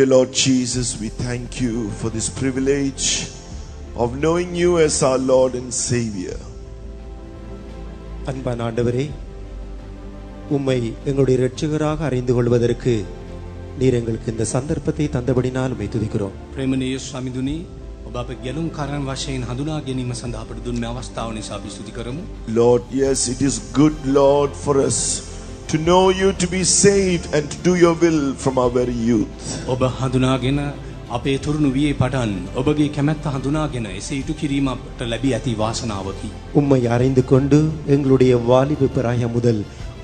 Dear Lord Jesus, we thank you for this privilege of knowing you as our Lord and Savior. அன்பான ஆண்டவரே, உம்மை எங்களுடைய இரட்சகராக அறிந்து கொள்வதற்கு நீர் எங்களுக்கு இந்த சந்தர்ப்பத்தை தந்தபடினால் உம்மை துதிக்கிறோம். ප්‍රේමණීය ස්වාමිදුනි, ඔබ අප ගැලුම් කරන් වශයෙන් හඳුනා ගැනීම සඳහා අපට දුන්න අවස්ථාව නිසා අපි ස්තුති කරමු. Lord, yes, it is good, Lord, for us to know you, to be saved and to do your will from our very youth. ඔබ හඳුනාගෙන අපේ තුරුණු වියේ පටන් ඔබගේ කැමැත්ත හඳුනාගෙන එසේ ඉටු කිරීම අපට ලැබී ඇති වාසනාවකි. உம்மை அறிந்து கொண்டு எங்களுடைய வாலிப பிராயம் முதல்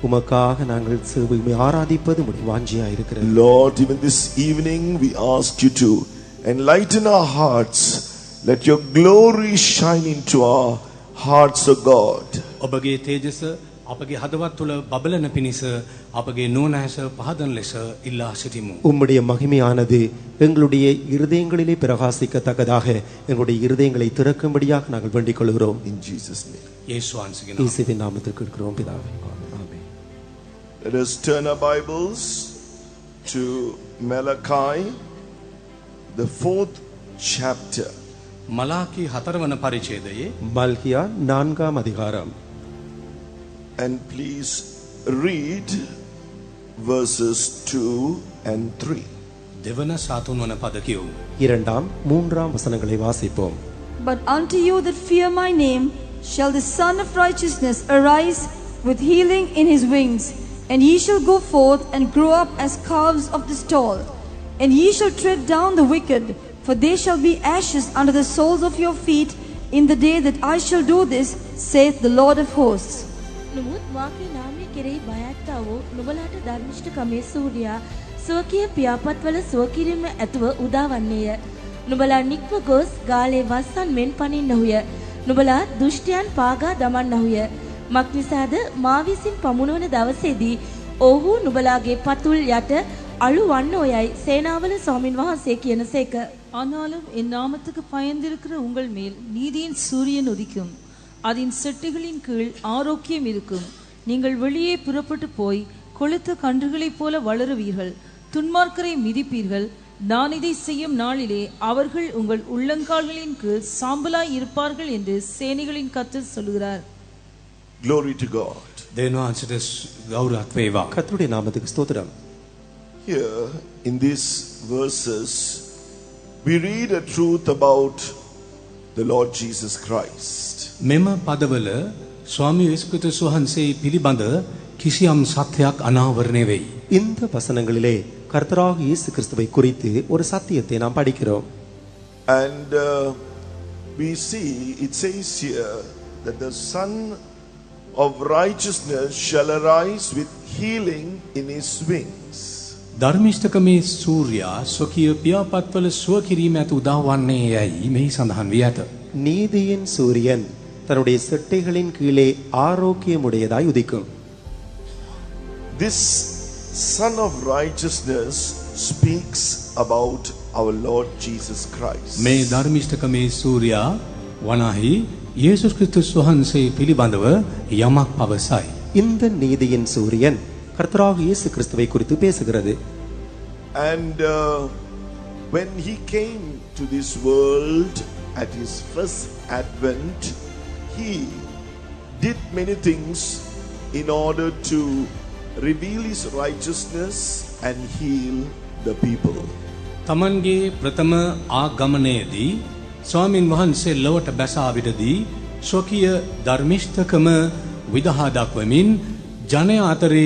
உமக்காக நாங்கள் உம்மை ஆராதிப்பது உம்முடைய வாஞ்சியாக இருக்கிறது. Lord, even this evening we ask you to enlighten our hearts. Let your glory shine into our hearts, O God. ඔබගේ තේජස අපගේ හදවත් තුළ බබලන පිණිස අපගේ නුවණැස පහදන ලෙස ඉල්ලා සිටිමු. உம்முடைய மகிமையானது எங்களுடைய இருதயங்களிலே பிரகாசிக்கத்தக்கதாக எங்களுடைய இருதயங்களை திறக்கும்படியாக நாங்கள் வேண்டிக் கொள்கிறோம். In Jesus' name. යේසුස් වහන්සේගේ இயேசுவின் நாமத்தில் கேட்கிறோம் பிதாவே. ஆமென். Let us turn our Bibles to Malachi, the 4th chapter. මලාකී 4 වන පරිච්ඡේදයේ மல்கியா 4ஆம் அதிகாரம். And please read verses 2 and 3. දෙවන සාතුන් වන පද කියවමු. 2ஆம் 3ஆம் வசனங்களை வாசிப்போம். But unto you that fear my name shall the Son of Righteousness arise with healing in his wings, and ye shall go forth and grow up as calves of the stall, and ye shall tread down the wicked, for they shall be ashes under the soles of your feet in the day that I shall do this, saith the Lord of hosts. නමුත් වාගේ නාමයේ කෙරෙහි බයත්තා වූ නුඹලාට ධර්මිෂ්ඨකමේ සූර්යා ස්වකීය පියාපත්වල ස්වකිරීම ඇතුව උදාවන්නේය. නුඹලා නික්ම ගොස් ගාලේ වස්සන් මෙන් පනින්නහුය. නුඹලා දුෂ්ටයන් පාගා දමන්නහුය. මක්නිසාද මා විසින් පමුණවන දවසේදී ඔහු නුඹලාගේ පතුල් යට අලු වන්නෝයයි සේනාවල ස්වාමින් වහන්සේ කියනසේක. ஆனாலும் என் நாமத்துக்கு பயந்திருக்கிற உங்கள் மேல் நீதியின் சூரியன் உதிக்கும், அதன் செட்டைகளின் கீழ் ஆரோக்கியம் இருக்கும். நீங்கள் வெளியே புறப்பட்டு போய் கொளுத்த கன்றுகளைப் போல வளருவீர்கள், துன்மார்க்கரை மிதிப்பீர்கள். நான் இதை செய்யும் நாளிலே அவர்கள் உங்கள் உள்ளங்கால்களின் கீழ் சாம்பலாய் இருப்பார்கள் என்று சேனைகளின் கர்த்தர் சொல்கிறார். Glory to God. දෙවියන් වහන්සේට ගෞරවයක් වේවා. கர்த்தருடைய நாமத்துக்கு ஸ்தோத்திரம். Here in these verses we read a truth about the Lord Jesus Christ. මෙම පදවල ස්වාමී යේසුස් ක්‍රිස්තුස් වහන්සේ පිළිබඳ කිසියම් සත්‍යයක් අනාවරණය වෙයි. இந்த வசனங்களிலே கர்த்தராகிய இயேசு கிறிஸ்துவை குறித்து ஒரு சத்தியத்தை நாம் படிக்கிறோம். And we see it says here that the Son of Righteousness shall arise with healing in his wings. ධර්මිෂ්ඨකමේ සූර්යා ස්වකීය පියාපත්වල සුව කිරීම ඇත උදාවන්නේ යයි මෙහි සඳහන් වී ඇත. நீதியின் சூரியன் தன்னுடைய செட்டைகளின் கீழே ஆரோக்கியமுடையதாய் உதிக்கும். This Son of Righteousness speaks about our Lord Jesus Christ. මේ ධර්මිෂ්ඨකමේ සූර්යා වනාහි යේසුස් ක්‍රිස්තුස් වහන්සේ පිළිබඳව යමක් පවසයි. இந்த நீதியின் சூரியன் கர்த்தராகிய இயேசு கிறிஸ்துவை குறித்து பேசுகிறது. And when he came to this world at his first advent, he did many things in order to reveal his righteousness and heal the people. තමන්ගේ ප්‍රථම ආගමනයේදී ස්වාමින් වහන්සේ ලොවට බැසා විටදී ස්වකීය ධර්මිෂ්ඨකම විදහා දක්වමින් ජනයා අතරේ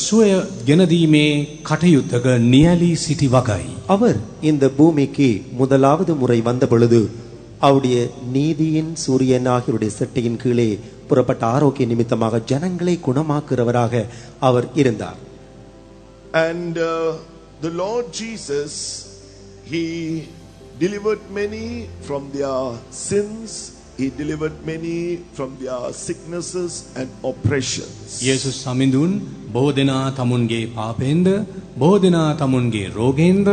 සුවය ගෙනදීමේ කටයුත්තක නියැලී සිටි වගයි. அவர் இந்த பூமிக்கு முதலாவது முறை வந்த பொழுது அவருடைய நீதியின் சூரியனாகிய செட்டையின் கீழே புறப்பட்ட ஆரோக்கிய நிமித்தமாக ஜனங்களை குணமாக்குறவராக அவர் இருந்தார். And the Lord Jesus, he delivered many from their sins. He delivered many from their sicknesses and oppressions. යේසුස් සමිඳුන් බොහෝ දෙනා තමුන්ගේ පාපෙන්ද, බොහෝ දෙනා තමුන්ගේ රෝගෙන්ද,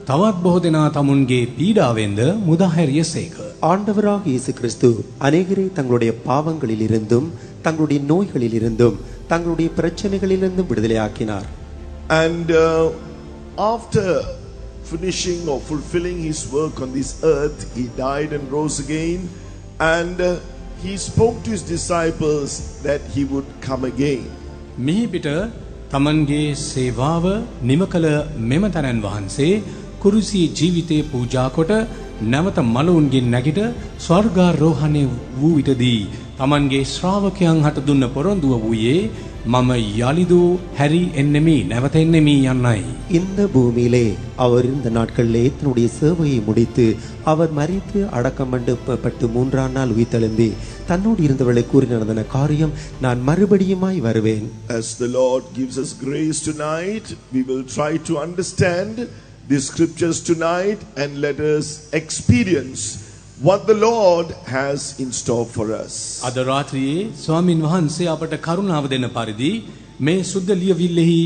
තවත් බොහෝ දෙනා තමුන්ගේ පීඩාවෙන්ද මුදා හැරියසේක. ஆண்டவராக இயேசு கிறிஸ்து அநேகரை தங்களுடைய பாவங்களில் இருந்தும் தங்களுடைய நோய்களில் இருந்தும் தங்களுடைய பிரச்சனைகளிலிருந்தும் விடுதலையாக்கினார். And after finishing or fulfilling his work on this earth, he died and rose again, and he spoke to his disciples that he would come again. මිහි පිට තමන්ගේ සේවාව නිම කළ මෙම තනන් වහන්සේ කුරුසී ජීවිතේ පූජා කොට නැවත මලවුන්ගෙන් නැගිට ස්වර්ගාරෝහණය වූ විටදී තමන්ගේ ශ්‍රාවකයන් හට දුන්න පොරොන්දුව වූයේ මම යලිදු හැරි එන්නෙමි නැවත එන්නෙමි යන්නයි. இந்த பூமியிலே அவர் இந்த நாட்களிலே தன்னுடைய சேவையை முடித்து அவர் மரித்து அடக்கமண்டப்பட்டு 3ஆம் நாள் உயிர்த்தெழுந்தி தன்னோடு இருந்தவர்களை கூறி நடந்த காரியம் நான் மறுபடியுமாய் வருவேன். As the Lord gives us grace tonight, we will try to understand the scriptures tonight and let us experience what the Lord has in store for us. අද රාත්‍රියේ ස්වාමින් වහන්සේ අපට කරුණාව දෙන පරිදි මේ සුද්ධ ලියවිල්ලෙහි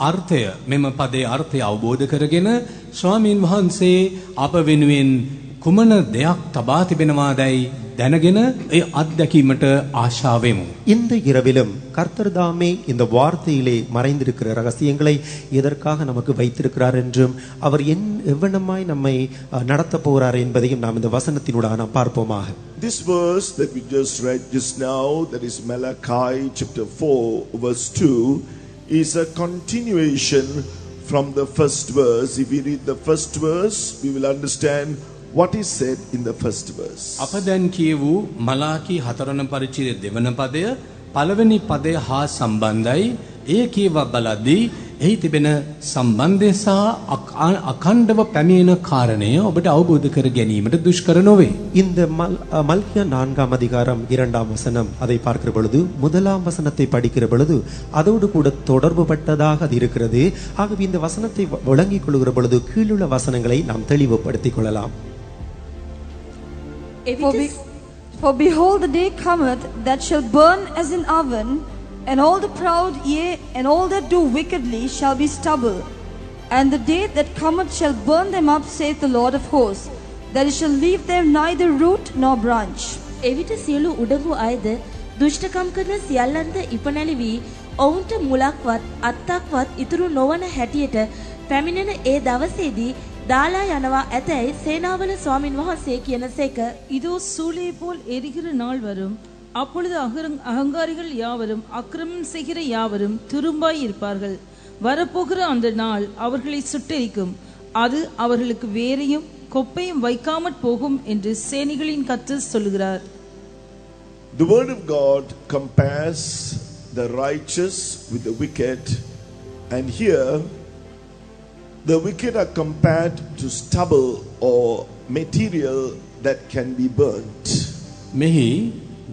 අර්ථය මෙම පදයේ අර්ථය අවබෝධ කරගෙන ස්වාමින් වහන්සේ අප වෙනුවෙන් කුමන දෙයක් තබා තිබෙනවාදයි දැනගෙන ඒ අත්දැකීමට ආශාවෙමු. இந்த இரவிலும் கர்த்தர் தாமே இந்த வார்த்தையிலே மறைந்திருக்கிற ரகசியங்களை எதற்காக நமக்கு வைத்திருக்கிறார் என்றும் அவர் எவ்வளமாய் நம்மை நடத்த போகிறார் என்பதையும் நாம் இந்த வசனத்தினூடாக நாம் பார்ப்போமாக. This verse that we just read just now, that is Malachi chapter 4 verse 2, is a continuation from the first verse. If we read the first verse, we will understand what is said in the first verse. අප දැන් කියවූ මලාකී 4 වන පරිච්ඡේදයේ දෙවන පදය පළවෙනි පදය හා සම්බන්ධයි. ඒ කියව බලද්දී එහි තිබෙන සම්බන්ධය සහ අඛණ්ඩව පැමිණෙන කාරණය ඔබට අවබෝධ කර ගැනීමට දුෂ්කර නොවේ. இந்த மல்கியா 4ஆம் அதிகாரம் 2ஆம் வசனம் அதை பார்க்கிற பொழுது 1ஆம் வசனத்தை படிக்கிற பொழுது அதோடு கூட தொடர்பு பட்டதாக அது இருக்கிறது. ஆகவே இந்த வசனத்தை விளங்கிக் கொள்கிற பொழுது கீழுள்ள வசனங்களை நாம் தெளிவுபடுத்திக் கொள்ளலாம். For behold, the day cometh that shall burn as an oven, and all the proud, yea, and all that do wickedly shall be stubble. And the day that cometh shall burn them up, saith the Lord of hosts, that it shall leave them neither root nor branch. එවිට සියලු උඩඟු අයද දුෂ්ටකම් කරන සියල්ලන්ද ඉපනැලි වී ඔවුන්ට මුලක්වත් අත්තක්වත් ඉතුරු නොවන හැටියට පැමිණෙන ඒ දවසේදී දාලා යනවා ඇතැයි සේනාවල ස්වාමින් වහන්සේ කියනසේක. இதோ சூளை போல் எரிகிற நாள் வரும், அப்பொழுது அகங்காரிகள் யாவரும் அக்கிரமம் செய்கிற யாவரும் துரும்பாய் இருப்பார்கள். வரப்போகிற அந்த நாள் அவர்களை சுட்டெரிக்கும், அது அவர்களுக்கு வேரையும் கொப்பையும் வைக்காமற் போகும் என்று சேனைகளின் கர்த்தர் சொல்லுகிறார். The word of God compares the righteous with the wicked, and here the wicked are compared to stubble or material that can be burnt. මෙහි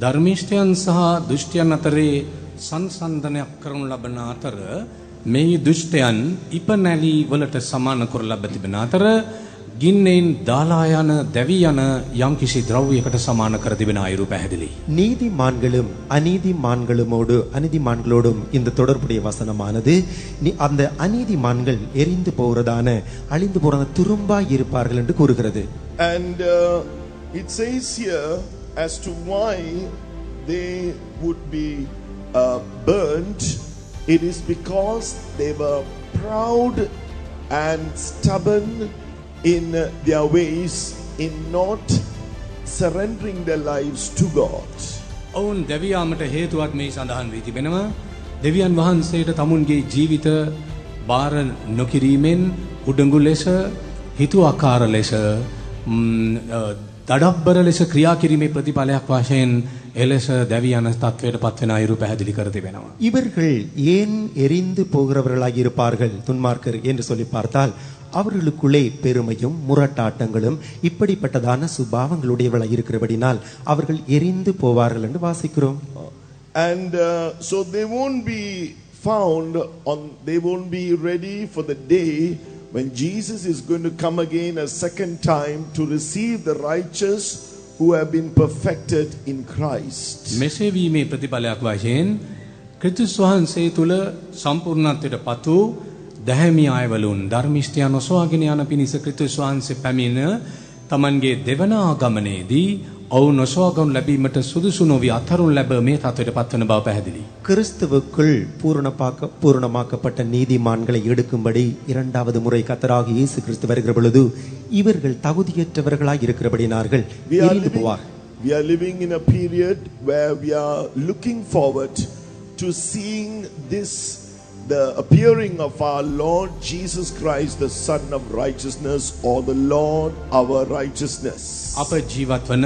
ධර්මිෂ්ඨයන් සහ දුෂ්ටයන් අතරේ සංසන්දනයක් කරනු ලබන අතර මේ දුෂ්ටයන් ඉපනැලි වලට සමාන කර ලබ තිබෙන අතර ගින්නෙන් දාලා යන දැවි යන යම්කිසි ද්‍රව්‍යයකට සමාන කර තිබෙන අයුරු පැහැදිලි. நீதிமான்களும் அநீதிமான்களோடும் இந்த தொடர்புடைய வசனமானது அந்த அநீதிமான்கள் எரிந்து போகிறதான அழிந்து போகிற துரும்பாய் இருப்பார்கள் என்று கூறுகிறது. And it says here as to why they would be burnt. It is because they were proud and stubborn in their ways, in not surrendering their lives to God. ඔවුන් දෙවියන්ට හේතුවක් මේ සඳහන් වී තිබෙනවා. දෙවියන් වහන්සේට තමුන්ගේ ජීවිත බාර නොකිරීමෙන් උඩඟු ලෙස, හිතුවක්කාර ලෙස, දඩබ්බර ලෙස ක්‍රියා කිරීමේ ප්‍රතිඵලයක් වශයෙන් එලෙස දෙවියන් තත්වයට පත්වෙන අයුරු පැහැදිලි කර තිබෙනවා. இவர்கள் ஏன் எரிந்து போகிறவர்களாக இருப்பார்கள் துன்மார்க்கர் என்று சொல்லி பார்த்தால் அவர்களுக்குள்ளே பெருமையும் முரட்டாட்டங்களும் இப்படிப்பட்டதான சுபாவங்களுடையவளாக இருக்கிறபடினால் அவர்கள் எரிந்து போவார்கள் என்று வாசிக்கிறோம். And so they won't be found they won't be ready for the day when Jesus is going to come again a second time to receive the righteous who have been perfected in Christ. මෙසේ වීමේ ප්‍රතිඵලයක් වශයෙන් ක්‍රිස්තුස් වහන්සේ තුල සම්පූර්ණත්වයට පත් වූ දැහැමි අයවලුන් ධර්මිෂ්ඨයන් ඔසවාගෙන යන පිණිස ක්‍රිස්තුස් වහන්සේ පැමිණ තමන්ගේ දෙවන ආගමනයේදී ඔවුන් නොසවාගනු ලැබීමට සුදුසු නොවී අත්හරුන් ලැබ මේ තත්ත්වයට පත්වන බව පැහැදිලි. கிறிஸ்துவுக்குள் பூரணமாக்கப்பட்ட நீதிமான்களை எடுக்கும்படி இரண்டாவது முறை கர்த்தராகிய இயேசு கிறிஸ்து வருகிற பொழுது இவர்கள் தகுதியற்றவர்களாய் இருக்கிறபடினார்கள் எரிந்து போவார். We are living in a period where we are looking forward to seeing this, the appearing of our Lord Jesus Christ, the Son of Righteousness, or the Lord our righteousness. අප ජීවත් වන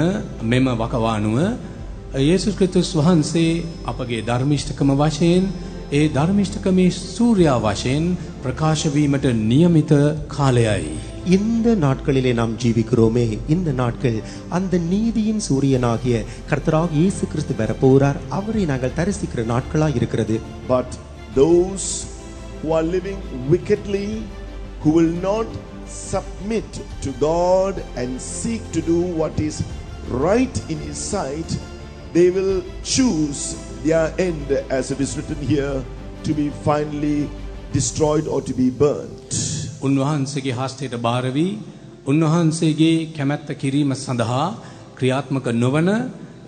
මෙම වකවානුව යේසුස් ක්‍රිස්තුස් වහන්සේ අපගේ ධර්මිෂ්ඨකම වශයෙන් ඒ ධර්මිෂ්ඨකමේ සූර්යා වශයෙන් ප්‍රකාශ වීමට නියමිත කාලයයි. இந்த நாட்களிலே நாம் ஜீவிக்கிறோமே, இந்த நாட்கள் அந்த நீதியின் சூரியனாகிய கர்த்தராகிய இயேசு கிறிஸ்து வரப்போகிறார். அவரை நாங்கள் தரிசிக்கிற நாட்களாய் இருக்கிறது. But those who are living wickedly, who will not submit to God and seek to do what is right in His sight, they will choose their end, as it is written here, to be finally destroyed or to be burnt. උන්වහන්සේගේ හස්තයට බාර වී උන්වහන්සේගේ කැමැත්ත කිරීම සඳහා ක්‍රියාත්මක නොවන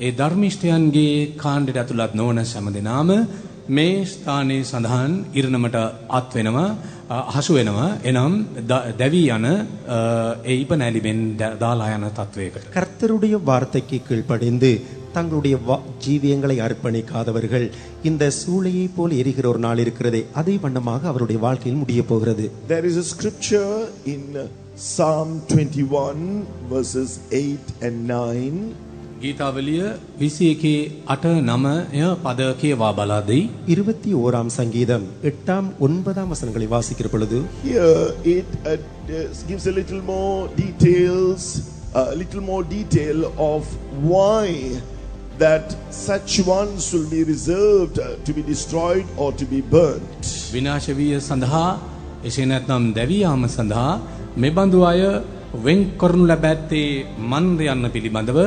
ඒ ධර්මිෂ්ඨයන්ගේ කාණ්ඩයට ඇතුළත් නොවන සෑම දෙනාම මේ ස්ථානයේ සඳහන් ඉරණමට අත් වෙනවා, හසු වෙනවා. එනම් දැවි යන ඒ ඉපනැලිමෙන් දාලා යන තත්වයකට. கர்த்தருடைய வார்த்தைக்கு கீழ்ப்படிந்து தங்களுடைய ஜீவியங்களை அர்ப்பணிக்காதவர்கள் இந்த சூளையை போல் எரிகிற ஒரு நாள் இருக்கிறதே, அதே வண்ணமாக அவருடைய வாழ்க்கையில் முடிய போகிறது. There is a scripture in Psalm 21 verses 8 and 9. ගීතාවලිය 21 8 9 පද කියවා බලද්දී 21ஆம் சங்கீதம் 8ஆம் 9ஆம் வசனங்களை வாசிக்கிற பொழுது here it gives a little more detail of why that such ones will be reserved to be destroyed or to be burnt. විනාශ විය සඳහා එසේ නැත්නම් දැවී යාම සඳහා මෙබඳු අය වෙන් කරනු ලැබැත්තේ මන්ද යන්න පිළිබඳව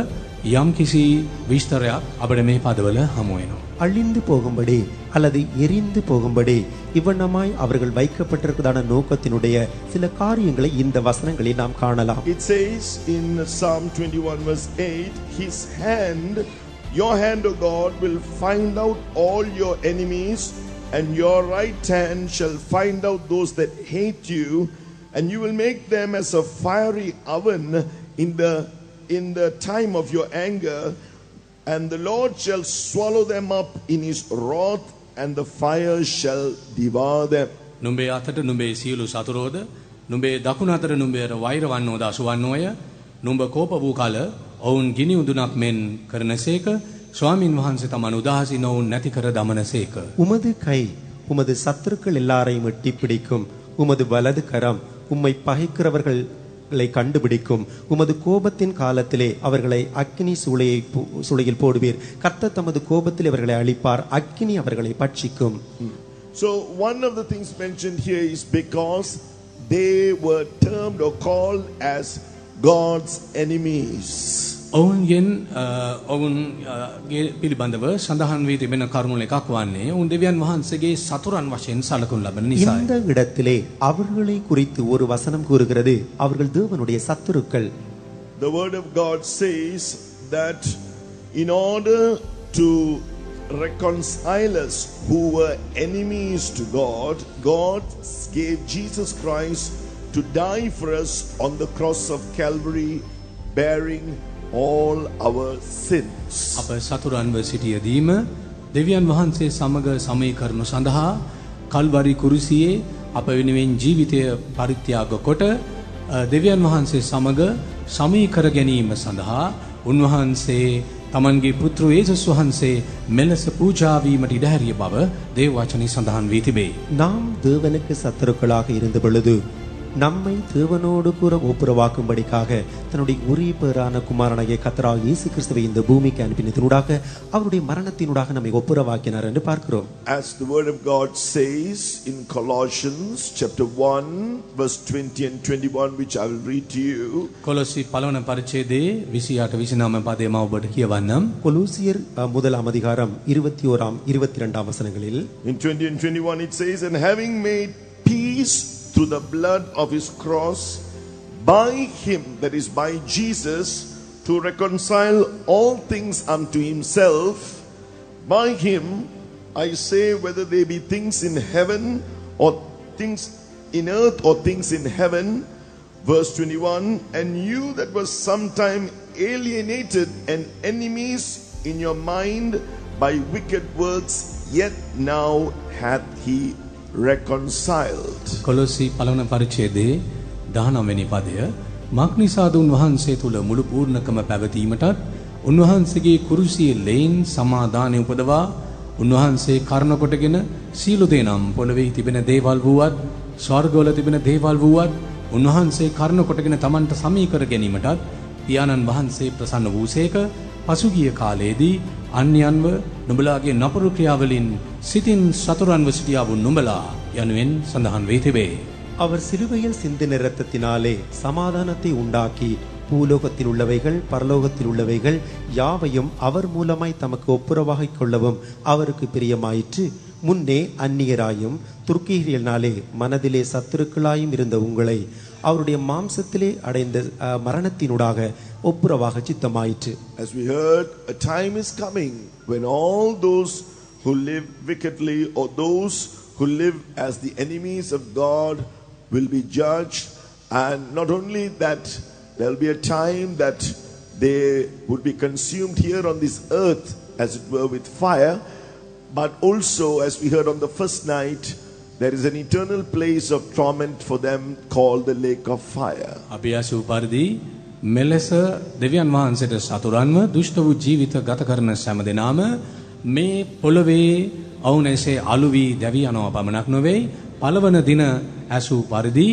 යම් කිසි විස්තරයක් අපිට මේ පදවල හමු වෙනවා. அழிந்து போகும்படி அல்லது எரிந்து போகும்படி இவ்வண்ணமாய் அவர்கள் வைக்கப்பட்டிருக்கிறதான நோக்கத்தினுடைய சில காரியங்களை இந்த வசனங்களில் நாம் காணலாம். It says in Psalm 21 verse 8, His hand, your hand, O God, will find out all your enemies, and your right hand shall find out those that hate you, and you will make them as a fiery oven in the time of your anger, and the Lord shall swallow them up in His wrath, and the fire shall devour them. නුඹේ අතට නුඹේ සියලු සතුරෝද නුඹේ දකුණු අතට නුඹේට වෛර වන්නෝද අසුවන්නෝය. නුඹ කෝප වූ කල ඔවුන් ගිනි උදුනක් මෙන් කරනසේක. ස්වාමින් වහන්සේ තමන් උදාසීන ඔවුන් නැති කර දමනසේක. உமது கை உமது சத்துருக்கள் எல்லாரையும் எட்டி பிடிக்கும். உமது வலது கரம் உம்மை பகைக்கிறவர்களை கண்டுபிடிக்கும். உமது கோபத்தின் காலத்திலே அவர்களை அக்கினி சூளையில் போடுவீர். கர்த்தர் தமது கோபத்தில் அவர்களை அழிப்பார். அக்கினி அவர்களை பட்சிக்கும். So one of the things mentioned here is because they were termed or called as God's enemies. ඔවුන්ගේ පිළිබඳව සඳහන් වී තිබෙන කරුණු එකක් වන්නේ ඔවුන් දෙවියන් වහන්සේගේ සතුරන් වශයෙන් සැලකුණු ලබන නිසා. இந்த இடத்திலே அவர்களை குறித்து ஒரு வசனம் கூறுகிறது, அவர்கள் தேவனுடைய சத்துருக்கள். The word of God says that in order to reconcile us who were enemies to God, God gave Jesus Christ to die for us on the cross of Calvary, bearing all our sins. අප සතුරන්ව සිටියදීම දෙවියන් වහන්සේ සමග සමීකරණු සඳහා කල්වරි කුරුසියේ අප වෙනුවෙන් ජීවිතය පරිත්‍යාග කොට දෙවියන් වහන්සේ සමග සමීකර ගැනීම සඳහා උන්වහන්සේ තමන්ගේ පුත්‍ර යේසුස් වහන්සේ මෙලෙස පූජා වීමට ඉඩ හැරිය බව දේව වචනේ සඳහන් වී තිබේ. நாம் தேவனுக்கு சத்துருக்களாக இருந்த பொழுது நம்மை தேவனோடு கூட ஒப்புரவாக்கும்படிக்காக தன்னுடைய ஒரே பேரான குமாரனாகிய கர்த்தராகிய இயேசு கிறிஸ்துவை இந்த பூமிக்கு அனுப்பினதினூடாக அவருடைய மரணத்தினூடாக நம்மை ஒப்புரவாக்கினார் என்று பார்க்கிறோம். As the word of God says in Colossians chapter 1 verse 20 and 21, which I will read to you. කොලොසි පළවන පරිච්ඡේදයේ 28 29 පදේ මම ඔබට කියවන්නම්. கொலோசியர் முதலாம் அதிகாரம் 21ஆம் 22ஆம் வசனங்களில் In 20 and 21 it says, and having made peace through the blood of His cross, by Him, that is by Jesus, to reconcile all things unto himself. By him, I say, whether they be things in heaven or things in earth or things in heaven. Verse 21, and you that was sometime alienated and enemies in your mind by wicked works, yet now hath he reconciled. කොලොසි පළවන පරිච්ඡේදයේ 19 වෙනි පදය මක්නිසාද උන්වහන්සේ තුල මුළු පූර්ණකම පැවතීමටත් උන්වහන්සේගේ කුරුසියේ lane සමාදානය උපදවා උන්වහන්සේ කරුණ කොටගෙන සීල දේනම් පොළවේ තිබෙන දේවල් වූවත් ස්වර්ගවල තිබෙන දේවල් වූවත් උන්වහන්සේ කරුණ කොටගෙන තමන්ට සමී කර ගැනීමටත් පියාණන් වහන්සේ ප්‍රසන්න වූසේක පසුගිය කාලයේදී අන්‍යයන්ව නුඹලාගේ නපුරු ක්‍රියාවලින් සිතින් සතුරන්ව සිටියා වූ නුඹලා යනුවෙන් සඳහන් වේ තිබේ. அவர் சிலுவையில் சிந்தின இரத்தத்தினாலே சமாதானத்தை உண்டாக்கி பூலோகத்தில் உள்ளவைகள் பரலோகத்தில் உள்ளவைகள் யாவையும் அவர் மூலமாய் தமக்கு ஒப்புரவாகிக் கொள்ளவும் அவருக்கு பிரியமாயிற்று. முன்னே அந்நியராயும் துர்க்கீரியனாலே மனதிலே சத்துருக்களாயும் இருந்த உங்களை அவருடைய மாம்சத்திலே அடைந்த மரணத்தினூடாக ஒப்புரவாக சித்தமாயிற்று. As we heard, a time is coming when all those who live wickedly or those who live as the enemies of God will be judged, and not only that, there will be a time that they would be consumed here on this earth as it were with fire, but also, as we heard on the first night, there is an eternal place of torment for them called the lake of fire. අපි ආසු පරිදි මෙලෙස දෙවියන් වහන්සේට සතුරන්ව දුෂ්ට වූ ජීවිත ගත කරන සෑම දෙනාම මේ පොළවේ ඔවුන්සේ අලු වී දැවි යනවා පමණක් නොවේ පළවන දින ඇසු පරිදි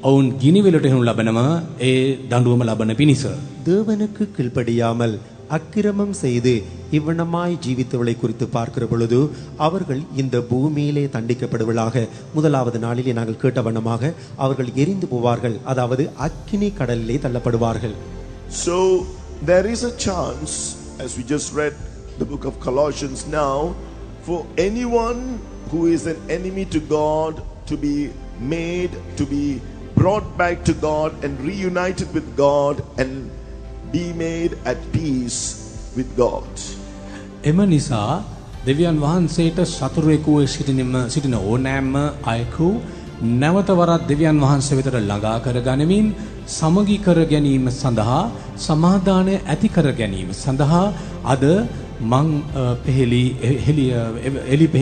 ඔවුන් ගිනිවෙලට එනු ලබනවා ඒ දඬුවම ලබන පිණිස. தேவனுக்கு கீழ்ப்படியாமல் அக்கிரமம் செய்து இவ்வனமாய் ஜீவித்தவளை குறித்து பார்க்கிற பொழுது அவர்கள் இந்த பூமியிலே தண்டிக்கப்படுவதாக முதலாவது நாளிலே நாங்கள் கேட்ட வண்ணமாக அவர்கள் எரிந்து போவார்கள், அதாவது அக்கினி கடலிலே தள்ளப்படுவார்கள். So there is a chance, as we just read the book of Colossians now, for anyone who is an enemy to God to be made, to be brought back to God and reunited with God and be made at peace with God. එම නිසා දෙවියන් වහන්සේට සතුරෙකු සිටින ඕනෑම අයෙකු නැවත වරක් දෙවියන් වහන්සේ වෙතට ළඟා කර ගනිමින් සමගි කර ගැනීම සඳහා සමාදානය ඇති කර ගැනීම සඳහා අද මං එලි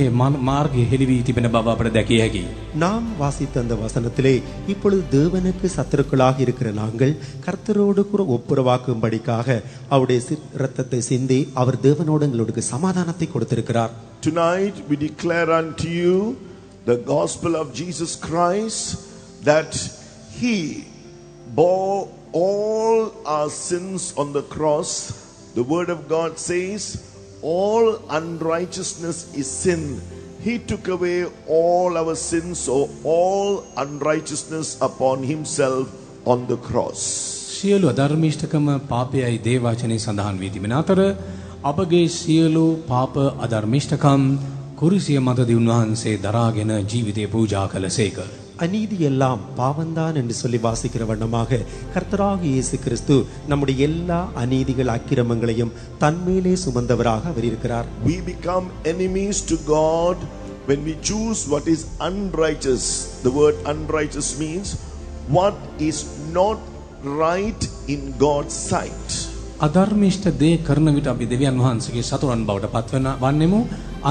මාර්ගයේ හෙළිවී තිබෙන බව අපට දැකිය හැකියි. நாம் வாசித்த அந்த வசனத்திலே இப்பொழுது தேவனுக்கு சத்துருக்களாக இருக்கிற நாங்கள் கர்த்தரோடு கூட ஒப்புரவாக்கும்படிக்காக அவருடைய இரத்தத்தை சிந்தி அவர் தேவனோடு எங்களுக்கு சமாதானத்தை கொடுத்திருக்கிறார். Tonight we declare unto you the gospel of Jesus Christ, that he bore all our sins on the cross. The word of God says all unrighteousness is sin. He took away all our sins or all unrighteousness upon himself on the cross. සියලු අධර්මිෂ්ඨකම පාපයයි දේවචනේ සඳහන් වී තිබෙන අතර අපගේ සියලු පාප අධර්මිෂ්ඨකම් කුරුසිය මතදී උන්වහන්සේ දරාගෙන ජීවිතේ පූජා කළසේක. அநீதி எல்லாம் பாவந்தான் என்று சொல்லி வாசிக்கிற வண்ணமாக கர்த்தராகிய இயேசு கிறிஸ்து நம்முடைய எல்லா அநீதிகள் அக்கிரமங்களையும் தன்மேலே சுமந்தவராக அவர் இருக்கிறார். We become enemies to God when we choose what is unrighteous. The word unrighteous means what is not right in God's sight. අධර්මිෂ්ඨ දේ කරන විට අපි දෙවියන් වහන්සේගේ සතුරන් බවට පත්වන වන්නෙමු.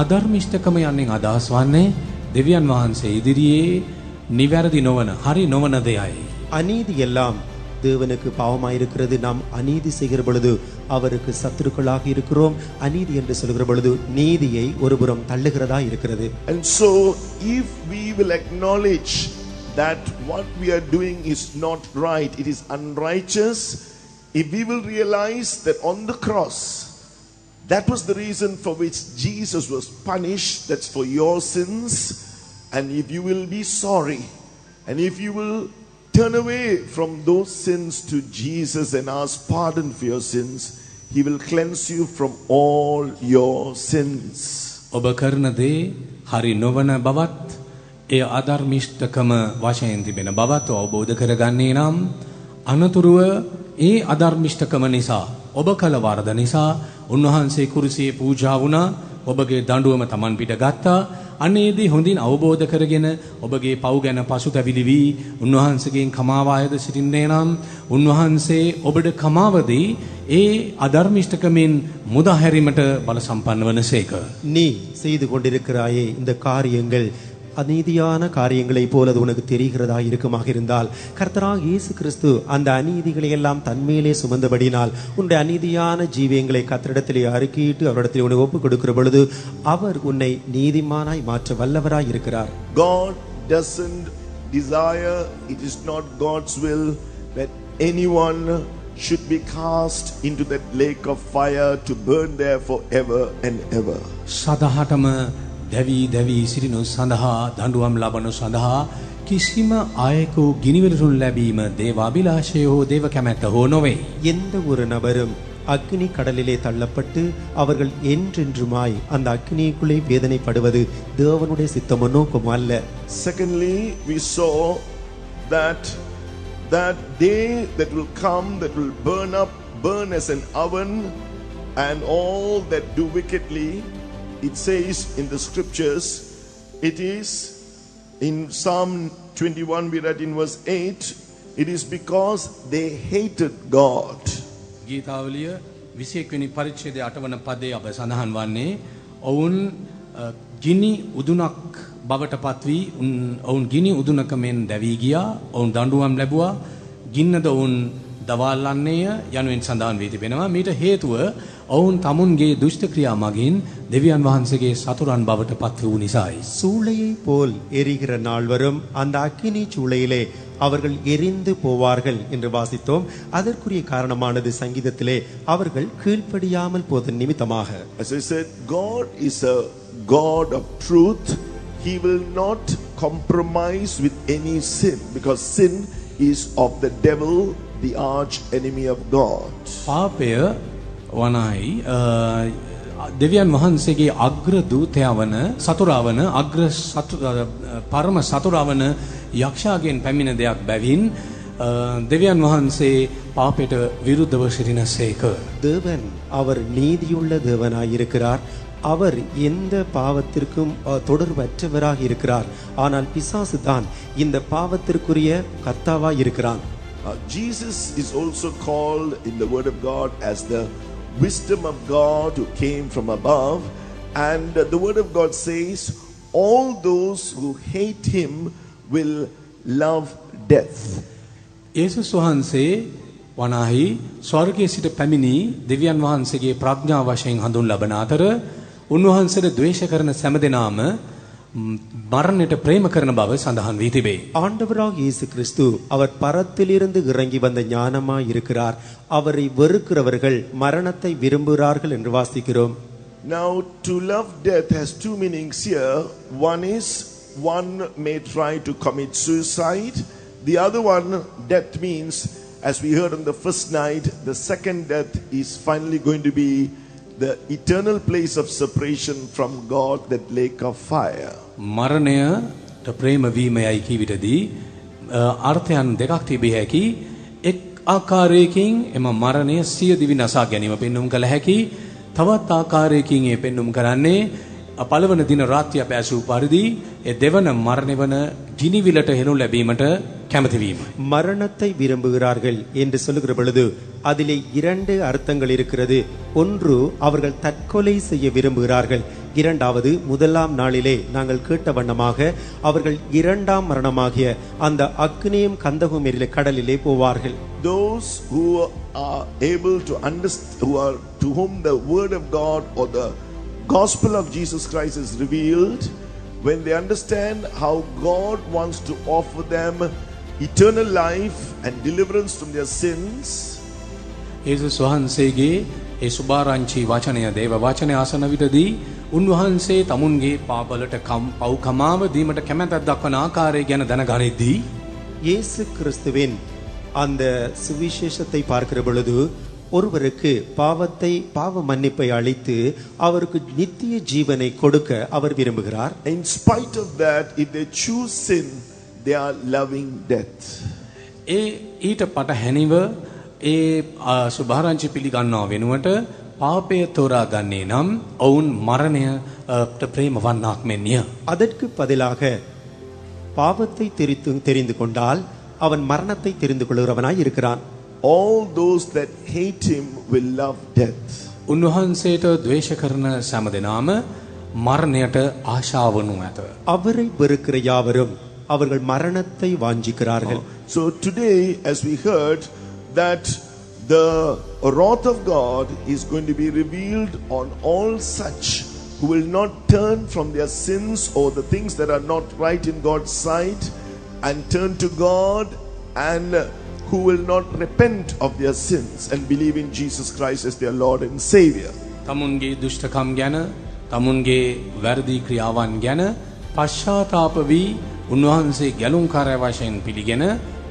අධර්මිෂ්ඨකම යන්නේ අදහස් වන්නේ දෙවියන් වහන්සේ ඉදිරියේ නිවැරදි නොවන හරි නොවන දෙයයි. அநீதி எல்லாம் தேவனுக்கு பாவமாயிருக்கிறது. நாம் அநீதி செய்கிற பொழுது அவருக்கு சத்துருக்களாக இருக்கிறோம். அநீதி என்று சொல்கிற பொழுது நீதியை ஒருபுறம் தள்ளுகிறதா இருக்கிறது. And so if we will acknowledge that what we are doing is not right, it is unrighteous, if we will realize that on the cross that was the reason for which Jesus was punished, that's for your sins, and if you will be sorry and if you will turn away from those sins to Jesus and ask pardon for your sins, he will cleanse you from all your sins. ඔබ කරන දේ හරි නොවන බවත් ඒ අධර්මිෂ්ඨකම වශයෙන් තිබෙන බවත් අවබෝධ කරගන්නේ නම් අනතුරුව ඒ අධර්මිෂ්ඨකම නිසා ඔබ කළ වරද නිසා උන්වහන්සේ කුරුසියේ පූජා වුණා. ඔබගේ දඬුවම Taman පිට ගත්තා. අනේදී හොඳින් අවබෝධ කරගෙන ඔබගේ පව් ගැන පසුතැවිලි වී උන්වහන්සේගෙන් කමාව ආයද සිටින්නේ නම් උන්වහන්සේ ඔබට කමාව දී ඒ අධර්මිෂ්ඨකමින් මුදාහැරීමට බල සම්පන්න වනසේක. நீ செய்து கொண்டிருக்கிறாயே இந்த காரியங்கள் அநீதியான காரியங்களைப் போல அது உனக்கு தெரிகிறதா இருக்குமாக இருந்தால் கர்த்தராகிய இயேசு கிறிஸ்து அந்த அநீதிகளை எல்லாம் தன்மேலே சுமந்தபடினால் உன்னுடைய அநீதியான ஜீவியங்களை கர்த்தரிடத்திலே அறிக்கையிட்டு அவரிடத்திலே உன்னை ஒப்புக் கொடுக்கிற பொழுது அவர் உன்னை நீதிமானாய் மாற்ற வல்லவராய் இருக்கிறார். God doesn't desire, it is not God's will that anyone should be cast into that lake of fire to burn there forever and ever. සදහටම දැවි දැවි සිටිනු සඳහා දඬුවම් ලබනු සඳහා කිසිම ආයකෝ ගිනිවෙලුන් ලැබීම දේවාභිලාෂය හෝ දේව කැමැත්ත හෝ නොවේ. எந்த ஒரு நபரும் அக்னி கடலிலே தள்ளப்பட்டு அவர்கள் என்றென்றுமாய் அந்த அக்னிக்குள்ளே வேதனைப்படுவது தேவனுடைய சித்தமோ நோக்கமோ அல்ல. Secondly, we saw that day that will come, that will burn as an oven, and all that do wickedly, it says in the scriptures, it is in Psalm 21 we read in verse 8, it is because they hated God. ගීතාවලිය 21 වෙනි පරිච්ඡේදයේ 8 වන පදයේ අප සඳහන් වන්නේ ඔවුන් ගිනි උදුනක් බවට පත් වී ඔවුන් ගිනි උදුනකමෙන් දැවී ගියා. ඔවුන් දඬුවම් ලැබුවා. ගින්නද ඔවුන් දවාලන්නේය යනුවෙන් සඳහන් වී තිබෙනවා. මීට හේතුව ඔවුන් තමුන්ගේ දුෂ්ට ක්‍රියා මගින් දෙවියන් වහන්සේගේ සතුරන් බවට පත් වූ නිසායි. சூளையை போல் எரிகிற நாள் வரும், அந்த அக்கினி சூளையிலே அவர்கள் எரிந்து போவார்கள் என்று வாசித்தோம். அதற்குரிய காரணமானது சங்கீதத்திலே அவர்கள் கீழ்ப்படியாமல் போத நிமித்தமாக. As I said, God is a God of truth. He will not compromise with any sin, because sin is of the devil, the arch enemy of God. පාපය වනයි දෙවියන් වහන්සේගේ අග්‍ර දූතයා වන සතුරා වන පරම සතුරා වන යක්ෂයාගෙන් පැමිණ දෙයක් බැවින් දෙවියන් වහන්සේ පාපයට විරුද්ධව සිටිනසේක. தேவன் அவர் நீதியுள்ள தேவனாய் இருக்கிறார். அவர் எந்த பாவத்திற்கும் தொடர்பற்றவராக இருக்கிறார். ஆனால் பிசாசு தான் இந்த பாவத்திற்குரிய கர்த்தாவாய் இருக்கிறான். Jesus is also called in the word of God as the wisdom of God who came from above, and the word of God says all those who hate him will love death. යේසුස් වහන්සේ වනාහි ස්වර්ගයේ සිට පැමිණි දෙවියන් වහන්සේගේ ප්‍රඥා වශයෙන් හඳුන් ලබන අතර උන්වහන්සේට ද්වේෂ කරන සෑම දෙනාම மரணයට பிரேம කරන බව සඳහන් වී තිබේ. ஆண்டவராக இயேசு கிறிஸ்து அவர் பரத்திலிருந்து இறங்கி வந்த ஞானமாய் இருக்கிறார். அவரை வெறுக்கிறவர்கள் மரணத்தை விரும்புகிறார்கள் என்று வாசிக்கிறோம். Now, to love death has two meanings here. One is one may try to commit suicide. The other one, death means, as we heard on the first night, the second death is finally going to be the eternal place of separation from God, that lake of fire. මරණයට ප්‍රේම වීමයි කිවිතදී අර්ථයන් දෙකක් තිබිය හැකි. එක් ආකාරයකින් එම මරණය සිය දිවි නසා ගැනීම පෙන්වුම් කළ හැකි. තවත් ආකාරයකින් ඒ පෙන්වුම් කරන්නේ පළවන දින රාත්‍රිය පැසූ පරිදි ඒ දෙවන මරණය වන ගිනිවිලට හෙළු ලැබීමට කැමති වීම. மரணத்தை விரும்புகிறார்கள் என்று சொல்லுகிற பொழுது அதிலே இரண்டு அர்த்தங்கள் இருக்கிறது. ஒன்று, அவர்கள் தற்கொலை செய்ய விரும்புகிறார்கள். இரண்டாவது, முதலாம் நாளிலே நாங்கள் கேட்ட வண்ணமாக அவர்கள் இரண்டாம் மரணமாகிய அந்த அக்னியும் கந்தகும் எரிகிற கடலிலே போவார்கள். Those who are able to understand, to whom the word of God or the gospel of Jesus Christ is revealed, when they understand how God wants to offer them eternal life and deliverance from their sins, යේසුස් වහන්සේගේ ඒ සුභාරංචි වචනය දේව වචනය අසන විටදී උන්වහන්සේ තමුන්ගේ පාපවලට පව් කමාව දීමට කැමැත්තක් දක්වන ආකාරය ගැන දැනගනිද්දී இயேசு கிறிஸ்துவின் அந்த சுவிசேஷத்தை பார்க்கிற பொழுது ஒருவருக்கு பாவ மன்னிப்பை அளித்து அவருக்கு நித்திய ஜீவனை கொடுக்க அவர் விரும்புகிறார். In spite of that, if they choose sin, they are loving death. ඊට පටහැනිව සුභාරංචි පිළිගන්නවා වෙනුවට පාපය තෝරා ගන්නේ නම් ඔවුන් මරණයට ප්‍රේම වන්නක් මෙන්ය. அதற்கு பதிலாக பாவத்தை தெரிந்து கொண்டால் அவன் மரணத்தை தெரிந்து கொள்கிறவனாய் இருக்கிறான். All those that hate him will love death. උන්වහන්සේට ද්වේෂ කරන සෑම දෙනාම මරණයට ආශාව වනු ඇත. அவரை வெறுக்கிற யாவரும் அவர்கள் மரணத்தை வாஞ்சிக்கிறார்கள். So today, as we heard, that the wrath of God is going to be revealed on all such who will not turn from their sins or the things that are not right in God's sight and turn to God, and who will not repent of their sins and believe in Jesus Christ as their Lord and Savior. තමුන්ගේ දුෂ්ටකම් ගැන, තමුන්ගේ වැරදි ක්‍රියාවන් ගැන පශ්චාත්තාප වී උන්වහන්සේ ගැලුම්කාරය වශයෙන් පිළිගෙන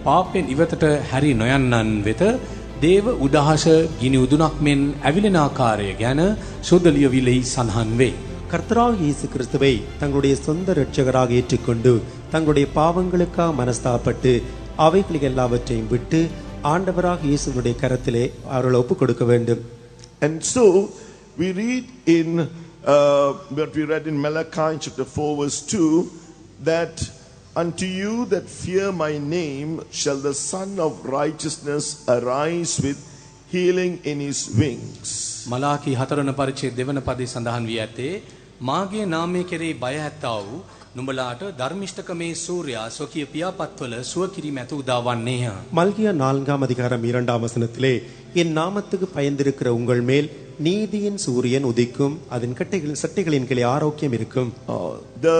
පාපෙන් ඉවතට හැරි නොයන්නන් වෙත දේව උදහස ගිනි උදුනක් මෙන් ඇවිලෙන ආකාරය ගැන සුද්ධ ලියවිලෙහි සඳහන් වේ. கர்த்தராகிய இயேசு கிறிஸ்துவை தங்களுடைய சொந்த இரட்சகராக ஏற்றுக்கொண்டு தங்களுடைய பாவங்களுக்காக மனஸ்தாபப்பட்டு அவைகளை எல்லாவற்றையும் விட்டு ஆண்டவராக இயேசுவினுடைய கரத்திலே அவர்களை ஒப்புக் கொடுக்க வேண்டும். And so we read in what we read in Malachi chapter 4 verse 2, that unto you that fear my name shall the Son of Righteousness arise with healing in his wings. මලාකී 4 වන පරිච්ඡේද 2 වන පදයේ සඳහන් වී ඇත්තේ මාගේ නාමය කෙරෙහි බය ඇත්තා වූ නුඹලාට ධර්මිෂ්ඨකමේ සූර්යා स्वकीय පියාපත්වල සුව කිරීම ඇත උදාවන්නේය. மல்கியா 4ஆம் அதிகாரம் 2ஆம் வசனத்திலே என் நாமத்துக்கு பயந்திருக்கிற உங்கள் மேல் நீதியின் சூரியன் உதிக்கும், அதன் சட்டைகளின் கீழே ஆரோக்கியம் இருக்கும். The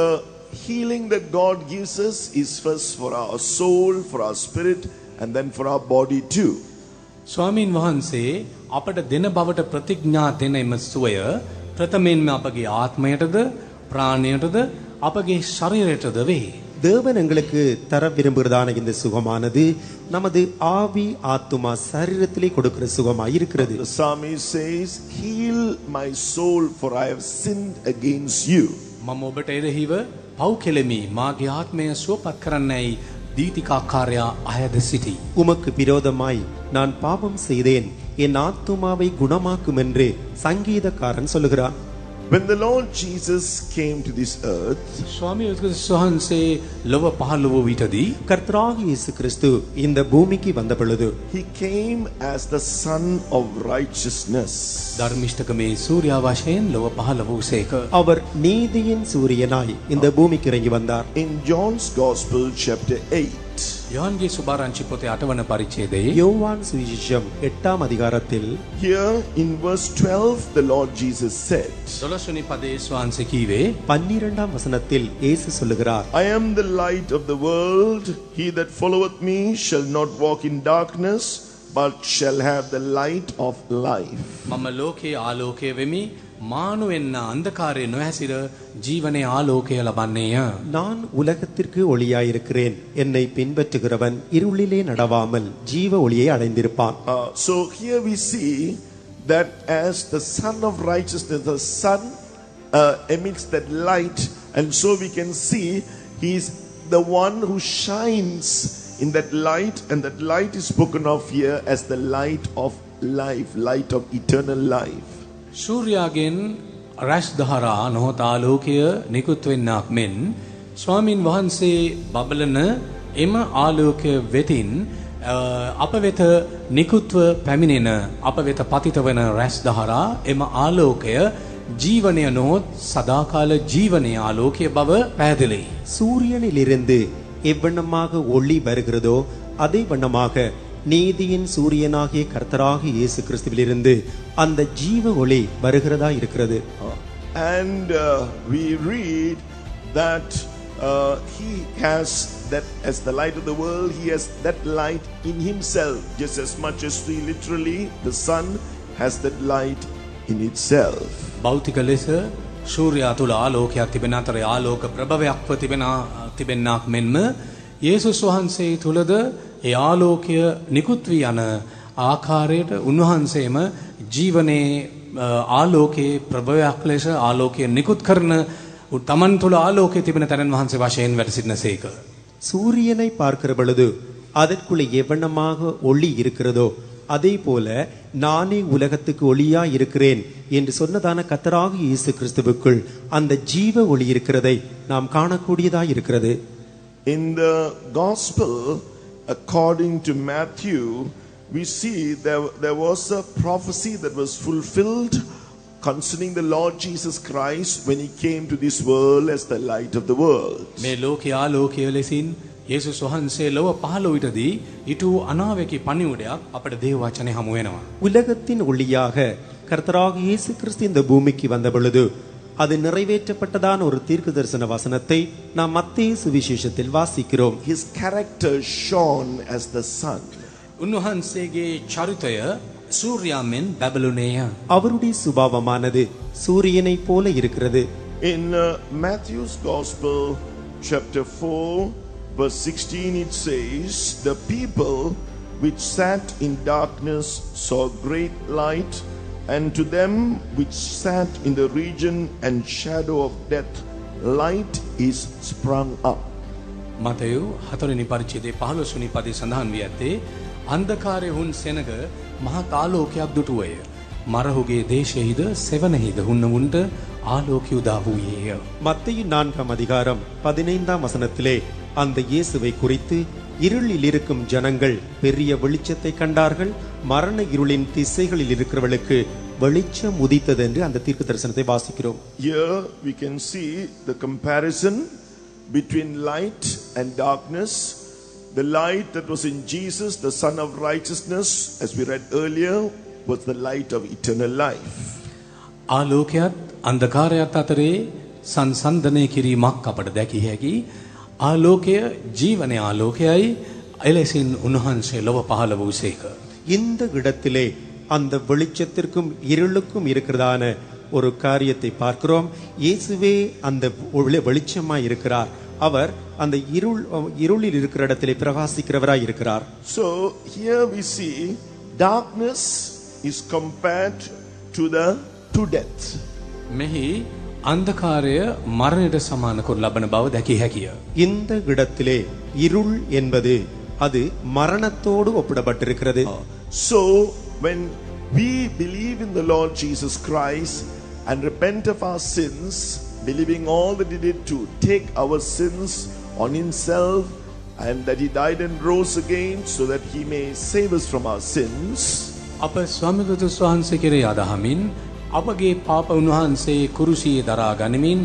healing that God gives us is first for our soul, for our spirit, and then for our body too. ස්වාමීන් වහන්සේ අපට දෙන බවට ප්‍රතිඥා දෙන එම සුවය ප්‍රථමයෙන්ම අපගේ ආත්මයටද ප්‍රාණයටද අපගේ ශරීරයටද වේ. தேவன் எங்களுக்கு தர விரும்புகிறதான இந்த சுகமானது நமது ஆவி ஆத்துமா சரீரத்திலே கொடுக்கிற சுகமாய் இருக்கிறது. The psalmist says, heal my soul for I have sinned against you. මම ඔබට එරෙහිව පව් කෙලෙමි, මාගේ ආත්මය සුවපත් කරන්නයි දීතිකාකාරයා අයද සිටි. உமக்கு விரோதமாய் நான் பாவம் செய்தேன், என் ஆத்துமாவை குணமாக்கும் என்று சங்கீதக்காரன் சொல்லுகிறான். When the Lord Jesus came to this earth, ස්වාමීන් වහන්සේ ලොව පහළ වූ විටදී கர்த்தராகிய இயேசு கிறிஸ்து இந்த பூமிக்கு வந்த பொழுது he came as the Son of Righteousness. ධර්මිෂ්ඨකමේ සූර්යා වශයෙන් ලොව පහළ වූසේක. அவர் நீதியின் சூரியனாய் இந்த பூமிக்கு இறங்கி வந்தார். In John's Gospel chapter 8, යෝහන්ගේ සුභාරංචි පොතේ 8 වන පරිච්ඡේදයේ யோவான் சுவிசேஷம் 8ஆம் அதிகாரத்தில் here in verse 12 the Lord Jesus said, 12 වෙනි පදයේ ස්වාංශ කීවේ 12ஆம் வசனத்தில் இயேசு சொல்லுகிறார், I am the light of the world, he that followeth me shall not walk in darkness but shall have the light of life. මම ලෝකයේ ආලෝකය වෙමි, මානු වෙන්න අන්ධකාරයේ නොහැසිර ජීවනයේ ආලෝකය ලබන්නේය. நான் உலகத்திற்கு ஒளியாயிருக்கிறேன், என்னை பின்பற்றுகிறவன் இருளிலே நடவாமல் ஜீவ ஒளியை அடைந்திருப்பான். So here we see that as the Son of Righteousness, the Son emits that light, and so we can see he is the one who shines in that light, and that light is spoken of here as the light of life, light of eternal life. සූර්යාගෙන් රැස් දහරා නොහොත ආලෝකය නිකුත් වෙන්නක් මෙන් ස්වාමින් වහන්සේ බබලන එම ආලෝකය වෙතින් අප වෙත නිකුත්ව පැමිණෙන අප වෙත පතිත වන රැස් දහරා එම ආලෝකය ජීවනය නොහොත් සදාකාල ජීවනයේ ආලෝකය බව පැහැදිලි. சூரியனிலிருந்து எவ்வண்ணமாக ஒளி வருகிறதோ அதே வண்ணமாக நீதியின் சூரியனாகிய கர்த்தராகிய இயேசு கிறிஸ்துவிலிருந்து அந்த ஜீவ ஒளி வருகிறதா இருக்கிறது. And we read that he has that as the light of the world, he has that light in himself, just as much as we literally the sun has that light in itself. භෞතික ලෙස සූර්යා තුල ආලෝකයක් තිබෙන අතර ආලෝක ප්‍රභවයක්ව තිබෙන්නක් මෙන්ම යේසුස් වහන්සේ තුලද ඒ ආලෝකය නිකුත් වී යන ආකාරයට උන්වහන්සේම ජීවනයේ ආලෝකයේ ප්‍රභවයක් ලෙස ආලෝකය නිකුත් කරන තමන් තුල ආලෝකයේ තිබෙන තරන් වහන්සේ වශයෙන් වැඩ සිටිනසේක. சூரியனை பார்க்கிற பொழுது அதற்குள்ளே எவ்வண்ணமாக ஒளி இருக்கிறதோ அதே போல நானே உலகத்துக்கு ஒளியா இருக்கிறேன் என்று சொன்னதான கர்த்தராகிய இயேசு கிறிஸ்துவுக்குள் அந்த ஜீவ ஒளி இருக்கிறதை நாம் காணக்கூடியதாய் இருக்கிறது. In the gospel according to Matthew, we see there was a prophecy that was fulfilled concerning the Lord Jesus Christ when he came to this world as the light of the world. මේ ලෝකයේ ආලෝකය ලෙසින් යේසුස් වහන්සේ ලොව පහළ විටදී ඊට අනාවැකි පණිවුඩයක් අපට දේව වචනේ හමු වෙනවා. உலகத்தின் ஒளியாக கர்த்தராகிய இயேசு கிறிஸ்து இந்த பூமிக்கு வந்த பொழுது அது நிறைவேற்றப்பட்டதான ஒரு தீர்க்க தரிசன வசனத்தை நாம் மத்தேயு சுவிசேஷத்தில் வாசிக்கிறோம். His character shone as the sun. උන්වහන්සේගේ චරිතය සූර්යාමෙන් බැබළුනේය. அவருடைய சுபாவமானது சூரியனை போல இருக்கிறது. In Matthew's Gospel, chapter 4, verse 16, it says, "The people which sat in darkness saw great light, and to them which sat in the region and shadow of death, light is sprung up." මතයු 4 පරිච්ඡේදයේ 15 වෙනි පදයේ සඳහන් වී ඇත්තේ අන්ධකාරයේ හුන් සෙනග මහත් ආලෝකයක් දුටුවේය. මරහුගේ දේශයේද සෙවණෙහිද හුන්නවුන්ට ආලෝකය උදා වූයේය. மத்தேயு 4ஆம் அதிகாரம் 15ஆம் வசனத்திலே அந்த இயேசுவை குறித்து இருளில் இருக்கும் ஜனங்கள் பெரிய வெளிச்சத்தை கண்டார்கள், மரண இருளின் திசைகளில் இருக்கிறவர்களுக்கு வெளிச்சம் உதித்தது என்று அந்த தீர்க்க தரிசனத்தை வாசிக்கிறோம். Here we can see the comparison between light and darkness. The light that was in Jesus, the Son of Righteousness, as we read earlier, was the light of eternal life. ආලෝකයත් අන්ධකාරයත් අතරේ සංසන්දනය කිරීමක් අපට දැකිය හැකි. ආලෝකය ජීවනයේ ආලෝකයයි එලෙසින් උන්වහන්සේ ලොව පහළ වූසේක. இந்த இடத்திலே அந்த வெளிச்சத்திற்கும் இருளுக்கும் இருக்கிறதான ஒரு காரியத்தை பார்க்கிறோம். இயேசுவே அந்த வெளிச்சமாய் இருக்கிறார். அவர் அந்த இருளில் இருக்கிற இடத்திலே பிரகாசிக்கிறவராய் இருக்கிறார். So here we see darkness is compared to death. මෙහි අන්ධකාරය මරණයට සමාන කොට ලබන බව දැකිය හැකිය. இந்த இடத்திலே இருள் என்பது அது மரணத்தோடு ஒப்பிடப்பட்டிருக்கிறது. So when we believe in the Lord Jesus Christ and repent of our sins, believing all that he did to take our sins on himself, and that he died and rose again so that he may save us from our sins, අප ස්වාමී ක්‍රිස්තුස් වහන්සේ කෙරෙහි අදහමින් අපගේ පාප උන්වහන්සේ කුරුසියේ දරා ගනිමින්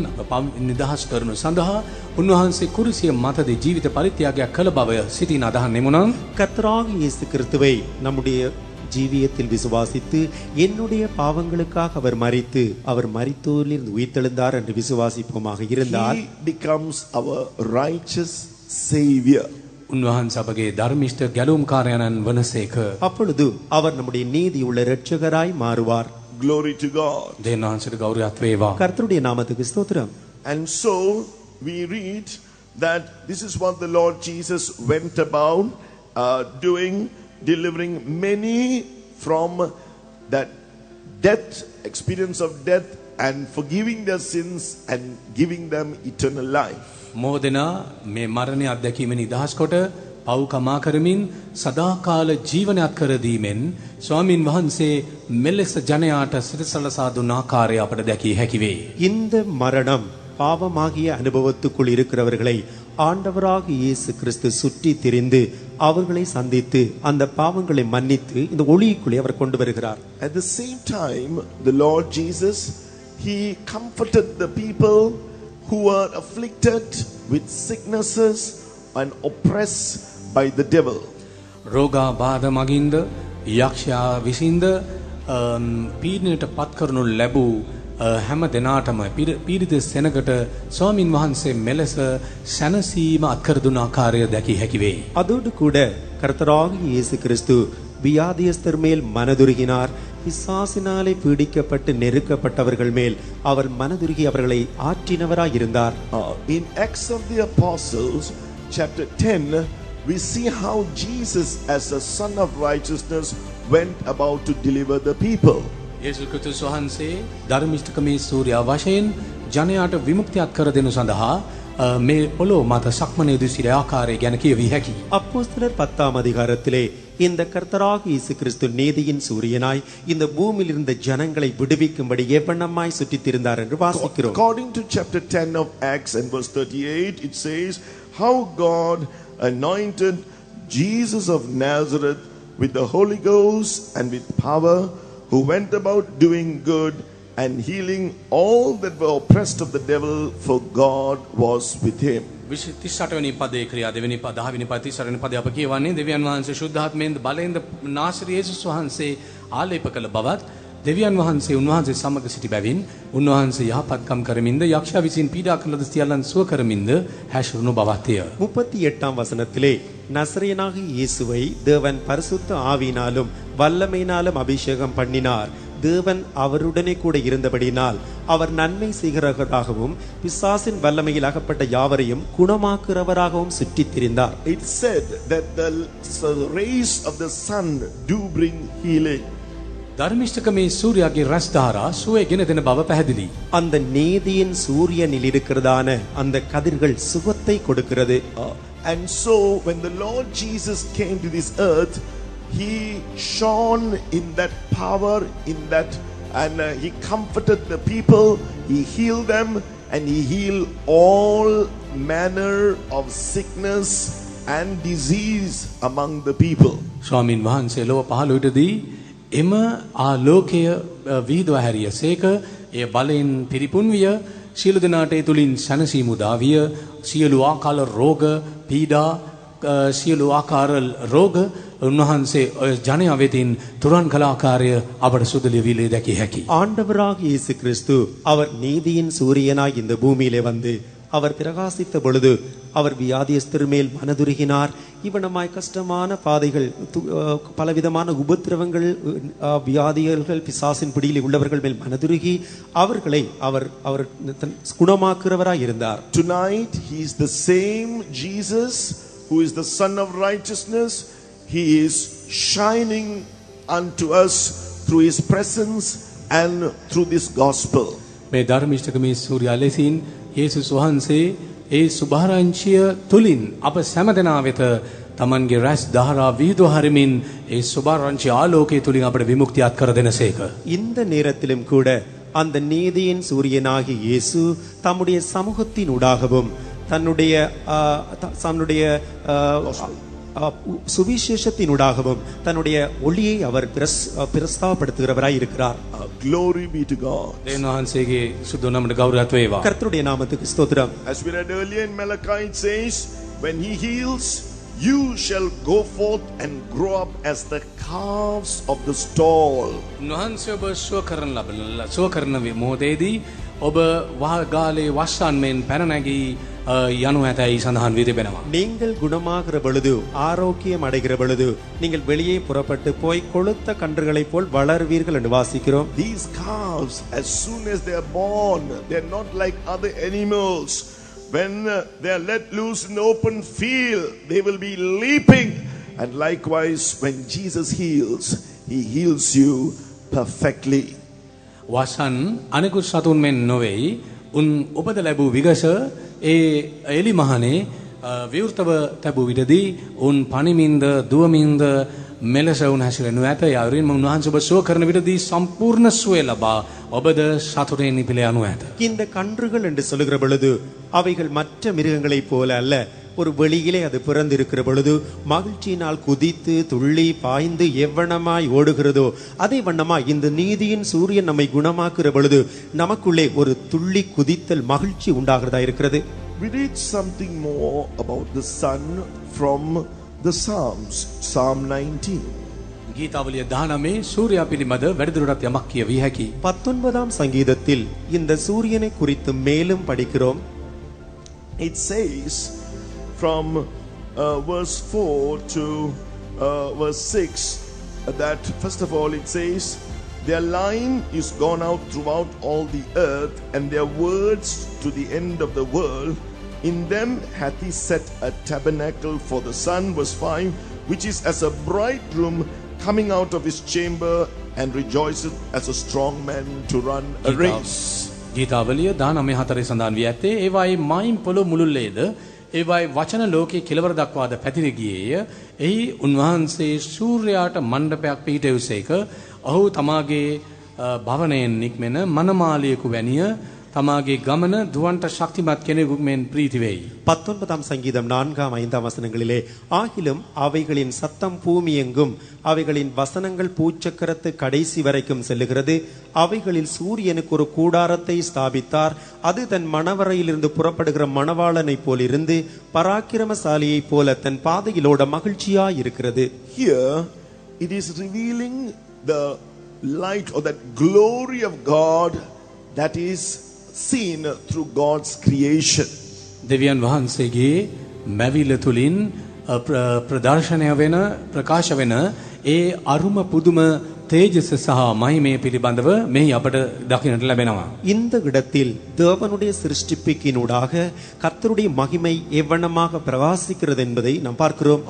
නිදහස් කරනු සඳහා උන්වහන්සේ කුරුසිය මතදී ජීවිත පරිත්‍යාගයක් කළ බව සිටින අදහන්නෙමු නම් கர்த்தராகிய இயேசு கிறிஸ்துவை நம்முடைய ஜீவியத்தில் விசுவாசித்து என்னுடைய பாவங்களுக்காக அவர் மரித்து அவர் மரித்தோரிலிருந்து உயிர்த்தெழுந்தார் என்று விசுவாசிப்போமாக இருந்தால் he becomes our righteous savior. උන්වහන්සේ අපගේ ධර්මිෂ්ඨ ගැලුම්කාරයන්න් වනසේක. அப்பொழுது அவர் நம்முடைய நீதியுள்ள இரட்சகராய் மாறுவார். Glory to God. දේවාංශයට ගෞරවයක් වේවා. கர்த்தருடைய நாமத்துக்கு ஸ்தோத்திரம். And so we read that this is what the Lord Jesus went about doing, delivering many from that death, experience of death, and forgiving their sins and giving them eternal life. මොහොතෙනා මේ මරණය අත්දැකීමෙන් නිදහස් කොට පව් කමා කරමින් සදාකාල ජීවනයක් කර දීමෙන් ස්වාමින් වහන්සේ මෙලෙස ජනයාට සිරසලසා දුන් ආකාරය අපට දැකිය හැකි වේ. இந்த மரணம் பாவமாகிய அனுபவத்துக்குள் இருக்கிறவர்களை ஆண்டவராகிய இயேசு கிறிஸ்து சுற்றி திரிந்து அவர்களை சந்தித்து அந்த பாவங்களை மன்னித்து இந்த ஒளிக்குள்ளே அவர் கொண்டு வருகிறார். At the same time, the Lord Jesus, he comforted the people who were afflicted with sicknesses and oppressed by the devil. රෝගා බාධ මගින්ද යක්ෂයා විසින්ද පීඩනයට පත් කරනු ලැබූ හැම දෙනාටම පීඩිත සෙනගට ස්වාමින් වහන්සේ මෙලෙස සැනසීම අත්කර දුන ආකාරය දැකිය හැකි වේ. அதோடு கூட கர்த்தராகிய இயேசு கிறிஸ்து வியாதியஸ்தர் மேல் மனதுருகினார். பிசாசினாலே பீடிக்கப்பட்டு நெருக்கப்பட்டவர்கள் மேல் அவர் மனதுருகி அவர்களை ஆற்றினவராய் இருந்தார். In Acts of the Apostles chapter 10, we see how Jesus as the Son of Righteousness went about to deliver the people. යේසුස් ක්‍රිස්තුස් වහන්සේ ධර්මිෂ්ඨකමේ සූර්යා වශයෙන් ජනයාට විමුක්තියක් කර දෙනු සඳහා මේ පොළොව මත සක්මන යෙදී සිට ආකාරය ගැන කියවිය හැකියි. அப்போஸ்தலர் 10ஆம் அதிகாரத்திலே இந்த கர்த்தராக இயேசு கிறிஸ்து நீதியின் சூரியனாய் இந்த பூமியில் இருந்த ஜனங்களை விடுவிக்கும்படி எவ்வண்ணமாய் சுற்றித் திரிந்தார் என்று வாசிக்கிறோம். According to chapter 10 of Acts and verse 38, it says how God anointed Jesus of Nazareth with the Holy Ghost and with power, who went about doing good and healing all that were oppressed of the devil, for God was with him. 38 වෙනි පදයේ ක්‍රියා 10 වෙනි පද 38 වෙනි පදයේ අප කියවන්නේ දෙවියන් වහන්සේ ශුද්ධාත්මයෙන් බලෙන්ද නාසරී යේසුස් වහන්සේ ආලේප කළ බවත් දෙවියන් වහන්සේ උන්වහන්සේ සමග සිටි බැවින් උන්වහන්සේ යහපත්කම් කරමින්ද යක්ෂයා විසින් පීඩා කළ ලද සියල්ලන් සුව කරමින්ද හැසිරුණු බවත්ය. 38ஆம் வசனத்திலே நசரேயனாகிய இயேசுவை தேவன் பரிசுத்த ஆவியினாலும் வல்லமையினாலும் அபிஷேகம் பண்ணினார். தேவன் அவருடனே கூட இருந்தபடியினால் அவர் நன்மை செய்கிறவராகவும் பிசாசின் வல்லமையில் அகப்பட்ட யாவரையும் குணமாக்குறவராகவும் சுற்றித் திரிந்தார். It said that the rays of the sun do bring healing. ධර්මිෂ්ඨකමේ සූර්යාගේ රැස් ධාරා සුවය ගෙන දෙන බව පැහැදිලි. அந்த நீதியின் சூரியனில் இருக்கிறதான அந்த கதிர்கள் சுகத்தை கொடுக்கிறது. And so when the Lord Jesus came to this earth, he shone in that power, in that, and he comforted the people, he healed them, and he healed all manner of sickness and disease among the people. ස්වාමින් වහන්සේ ලොව පහළ විටදී එම ආලෝකය විහිදුවා හැරියසේක එය බලෙන් පිරිපුන් විය සියලු දෙනාට ඒ තුලින් සැනසීම උදා විය සියලු ආකාර රෝග පීඩා සියලු ආකාර රෝග උන්වහන්සේ ජනයා වෙතින් තුරන් කළ ආකාරය අපට සුදලිය විලේ දැකිය හැකි. ஆண்டவராக இயேசு கிறிஸ்து அவர் நீதியின் சூரியனாய் இந்த பூமியிலே வந்து அவர் பிரகாசித்த பொழுது அவர் வியாதியஸ்தர் மேல் மனதுருகினார். இவனமாய் கஷ்டமான பாதைகள் பலவிதமான உபத்திரவங்கள் வியாதிகள் பிசாசின் பிடியில் உள்ளவர்கள் மேல் மனதுருகி அவர்களை அவர் குணமாக்குறவராய் இருந்தார். Tonight he is the same Jesus who is the Son of Righteousness. He is shining unto us through his presence and through this gospel. මේ ධර්මිෂ්ඨකමේ සූර්යා ලෙසින් යේසුස් වහන්සේ ඒ සුභාරංචිය තුලින් අප සෑමදෙනා වෙත තමන්ගේ රැස් දහරා විහිදුව හරිමින් ඒ සුභාරංචිය ආලෝකයේ තුලින් අපට විමුක්තියත් කර දෙනසේක. இந்த நேரத்திலும் கூட அந்த நீதியின் சூரியனாகிய இயேசு தம்முடைய சமூகத்தின் ஊடாகவும் தன்னுடைய சுவிசேஷத்தினூடாகவும் தன்னுடைய ஒளியை அவர் பிரஸ்தாபப்படுத்துகிறவராய் இருக்கிறார். Glory be to God. தேவனான்சேගේ සුදු නමට ගෞරවයක් වේවා. கர்த்தருடைய நாமத்துக்கு ஸ்தோத்திரம். As we read earlier in Malachi, it says, when he heals, you shall go forth and grow up as the calves of the stall. උන්වහන්සේ ඔබ සුව කරන මොහොතේදී ඔබ වහගාලේ වස්සන් මෙන් පැන නැගී යනු ඇතැයි සඳහන් වී තිබෙනවා. நீங்கள் குணமாகிற பொழுது ஆரோக்கியம் அடைகிற பொழுது நீங்கள் வெளியே புறப்பட்டு போய் கொழுத்த கன்றுகளைப் போல் வளர்வீர்கள் என்று வாசிக்கிறோம். These calves, as soon as they are born, they are not like other animals. When they are let loose in the open field, they will be leaping. And likewise, when Jesus heals, he heals you perfectly. වසන් අනෙකුත් සතුන් මෙන් නොවේයි. උන් උපත ලැබූ විගස ඒ එලි මහනේ විවෘතව තැබූ විටදී උන් පණිමින්ද දුවමින්ද මෙලෙස උන් හැසිරෙනු ඇත. යරින්ම උන්වහන්සේ ඔබ සුව කරන විටදී සම්පූර්ණ සුවය ලබා ඔබද සතුටෙන් නිපිල යනු ඇත. இந்த கன்றுகள் என்று சொல்லுகிற பொழுது அவைகள் மற்ற மிருகங்களைப் போல அல்ல. ஒரு வெளியிலே அது பிறந்திருக்கிற பொழுது மகிழ்ச்சியினால் குதித்து துள்ளி பாய்ந்து எவ்வண்ணமாய் ஓடுகிறதோ அதே வண்ணமாய் இந்த நீதியின் சூரியன் நம்மை குணமாக்குற பொழுது நமக்குள்ளே ஒரு துள்ளி குதித்தல் மகிழ்ச்சி உண்டாகிறதா இருக்கிறது. We read something more about the sun from the Psalms, Psalm 19. ගීතාවලිය 19 සූර්යා පිළිබඳ වැඩිදුරටත් යමක් කියවිය හැකි. 19ஆம் சங்கீதத்தில் இந்த சூரியனை குறித்து மேலும் படிக்கிறோம். It says from verse 4 to verse 6 that first of all it says, their line is gone out throughout all the earth, and their words to the end of the world. In them hath he set a tabernacle for the sun, verse 5, which is as a bridegroom coming out of his chamber, and rejoiceth as a strong man to run a race. ගීතාවලිය 19:4 සඳහන් වී ඇත්තේ ඒවායේ මායිම් පොළොව මුළුල්ලේද ඒවායේ වචන ලෝකයේ කෙලවර දක්වාද පැතිර ගියේය. එහි උන්වහන්සේ සූර්යයාට මණ්ඩපයක් පිහිටවසේක. ඔහු තමාගේ භවනයෙන් නික්මෙන මනමාලියෙකු වැනිය තමාගේ ගමන දුවන්ට ශක්තිමත් කෙනෙකු මෙන් ප්‍රීති වෙයි. 19ஆம் சங்கீதம் 4-5 வசனங்களிலே ஆகிலும் அவைகளின் சத்தம் பூமி எங்கும் அவைகளின் வசனங்கள் பூச்சக்கரத்து கடைசி வரைக்கும் செல்லுகிறது. அவைகளில் சூரியனுக்கு ஒரு கூடாரத்தை ஸ்தாபித்தார். அது தன் மணவரையிலிருந்து புறப்படுகிற மணவாளனை போல் இருந்து பராக்கிரமசாலியை போல தன் பாதையிலோட மகிழ்ச்சியா இருக்கிறது. Here it is revealing the light or that glory of God that is seen through God's creation. දෙවියන් වහන්සේගේ මැවිල තුලින් ප්‍රදර්ශනය වෙන ප්‍රකාශ වෙන ඒ අරුම පුදුම තේජස සහ මහිමය පිළිබඳව මෙහි අපට දකින්නට ලැබෙනවා. இந்த இடத்தில் தேவனுடைய சிருஷ்டிப்பிக்கினூடாக கர்த்தருடைய மகிமை எவ்வளமாக பிரகாசிக்கிறது என்பதை நாம் பார்க்கிறோம்.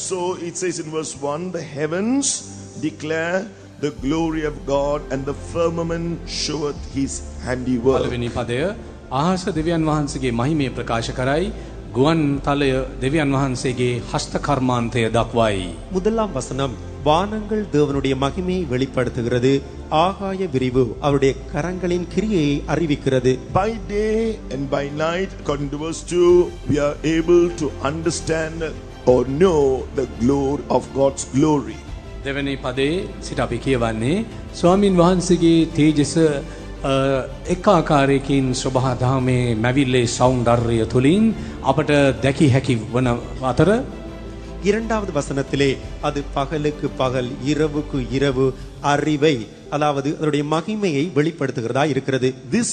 So it says in verse 1, the heavens declare the glory of God and the firmament showeth his handiwork. පළවෙනි පදය ආහස දෙවියන් වහන්සේගේ මහිමය ප්‍රකාශ කරයි. ගුවන් තලය දෙවියන් වහන්සේගේ හස්ත කර්මාන්තය දක්වයි. முதலாம் வசனம் வானங்கள் தேவனுடைய மகிமையை வெளிப்படுத்துகிறது. ஆகாய விரிவு அவருடைய கரங்களின் கிரியையை அறிவிக்கிறது. By day and by night, according to verse 2, we are able to understand or know the glory of God's glory. දෙවැනි පදේ සිට අපි කියවන්නේ ස්වාමින් වහන්සේගේ තේජස එක් ආකාරයකින් සබහා දහමේ මැවිල්ලේ සෞන්දර්යය තුලින් අපට දැකිය හැකි වන අතර இரண்டாவது வசனத்திலே அது பகலுக்கு பகல் இரவுக்கு இரவு அறிவை அதாவது அதனுடைய மகிமையை வெளிப்படுத்துகிறதா இருக்கிறது. This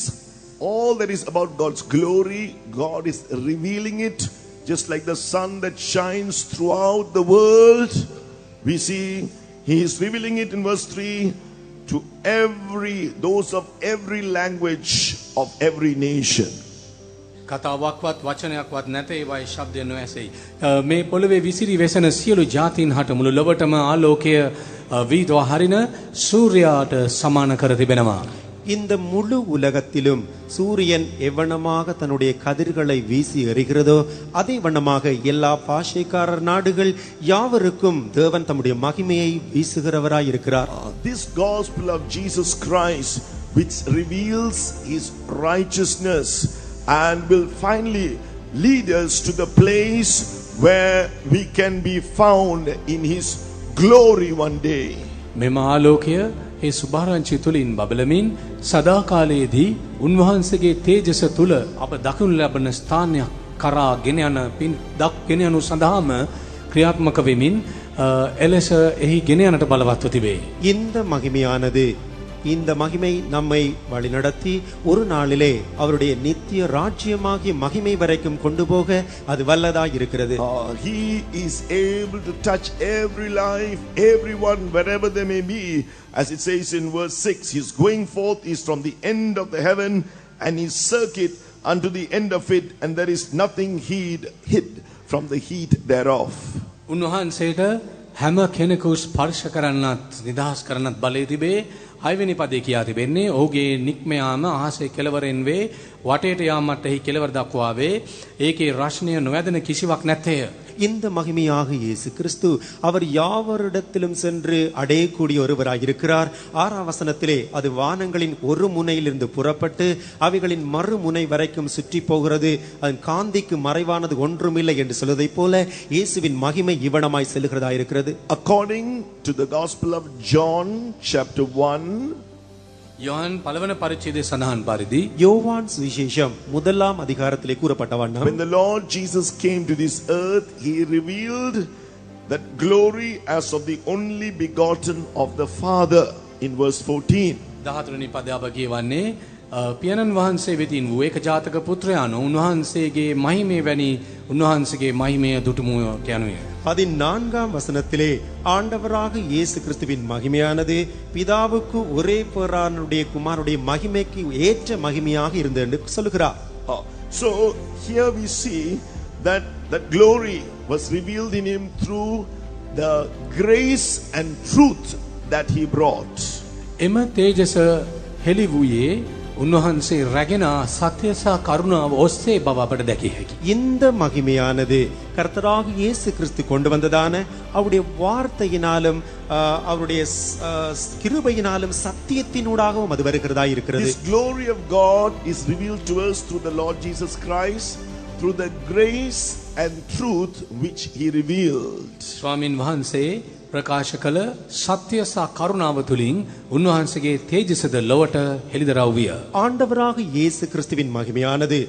all that is about God's glory, God is revealing it just like the sun that shines throughout the world. We see he is revealing it in verse 3 to those of every language of every nation. කතාවක්වත් වචනයක්වත් නැත ඒවායි ශබ්දය නොඇසෙයි. මේ පොළවේ විසිරි වෙසෙන සියලු ජාතීන් හට මුළු ලොවටම ආලෝකය වීදවා හරින සූර්යාට සමාන කර තිබෙනවා. இந்த முழு உலகத்திலும் சூரியன் எவ்வளமாக தன்னுடைய கதிர்களை வீசி எறிகிறதோ அதே வண்ணமாக எல்லா பாஷைக்காரர் நாடுகள் யாவருக்கும் தேவன் தம்முடைய மகிமையை வீசுகிறவராய் இருக்கிறார். This gospel of Jesus Christ which reveals his righteousness and will finally lead us to the place where we can be found in his glory one day. මෙම ආලෝකය ඒ සුභාරංචි තුලින් බබලමින් සදාකාලයේදී උන්වහන්සේගේ තේජස තුල අප දකිනු ලබන ස්ථානයක් කරා ගෙන යන පින් දක් ගෙන යනු සඳහාම ක්‍රියාත්මක වෙමින් එලෙස එහි ගෙන යනට බලවත්ව තිබේ. இந்த மகிமையானது இந்த மகிமை நம்மை வழிநடத்தி ஒரு நாளிலே அவருடைய நித்திய ராஜ்யமாகிய மகிமை வரைக்கும் கொண்டு போக அது வல்லதாய் இருக்கிறது. He is able to touch every life, everyone, wherever they may be. As it says in verse 6, his going forth is from the end of the heaven and his circuit unto the end of it, and there is nothing hid from the heat thereof. උන්වහන්සේට හැම කෙනෙකු ස්පර්ශ කරන්නත් නිදහස් කරන්නත් බලය තිබේ. 6 වෙනි පදේ කියා තිබෙන්නේ ඔහුගේ නික්ම යාම අහසේ කෙළවරෙන් වේ වටේට යාමට එහි කෙළවර දක්වා වේ ඒකේ රශ්මිය නොවැදෙන කිසිවක් නැත්තේය. இந்த மகிமையாக இயேசு கிறிஸ்து அவர் யாவரிடத்திலும் சென்று அடையக்கூடிய ஒருவராய் இருக்கிறார். 6ஆம் வசனத்திலே அது வானங்களின் ஒரு முனையிலிருந்து புறப்பட்டு அவைகளின் மறுமுனை வரைக்கும் சுற்றி போகிறது. அதன் காந்திக்கு மறைவானது ஒன்றுமில்லை என்று சொல்வதைப் போல இயேசுவின் மகிமை இவ்வளமாய் செல்கிறதா இருக்கிறது. According to the Gospel of John chapter 1, யோவான் பலவன பரிච්ඡේදයේ සඳහන් පරිදි யோவான் சுவிசேஷம் 1ஆம் அதிகாரத்திலே கூறப்பட்ட வண்ணம் when the Lord Jesus came to this earth, he revealed that glory as of the only begotten of the Father in verse 14. 14 වෙනි පදය අප කියවන්නේ පියාණන් වහන්සේ වෙතින් වූ ඒකජාතක පුත්‍රයාණන් උන්වහන්සේගේ මහිමේ වැනි උන්වහන්සේගේ මහිමය දුටුමු කියනුය. 14ஆம் வசனத்திலே ஆண்டவராக இயேசு கிறிஸ்துவின் மகிமையானது பிதாவுக்கு ஒரே பேரானுடைய குமாரனுடைய மகிமைக்கு ஏற்ற மகிமையாக இருந்தது என்று சொல்கிறார். So here we see that glory was revealed in him through the grace and truth that he brought. එම තේජස හෙළි වූයේ උන්වහන්සේ රැගෙන සත්‍ය සහ කරුණාව ඔස්සේ බව අපට දැකිය හැකියි. இந்த மகிமையானது கர்த்தராகிய இயேசு கிறிஸ்து கொண்டு வந்ததான அவருடைய வார்த்தையினாலும் அவருடைய கிருபையினாலும் சத்தியத்தினூடாகவும் அது வருகிறதா இருக்கிறது. This glory of God is revealed to us through the Lord Jesus Christ, through the grace and truth which he revealed. ස්වාමින් වහන්සේ ප්‍රකාශ කළ සත්‍ය සහ කරුණාව තුලින් උන්වහන්සේගේ තේජසද ලොවට හෙළිදරව් විය. ஆண்டவராக இயேசு கிறிஸ்துவின் மகிமையானது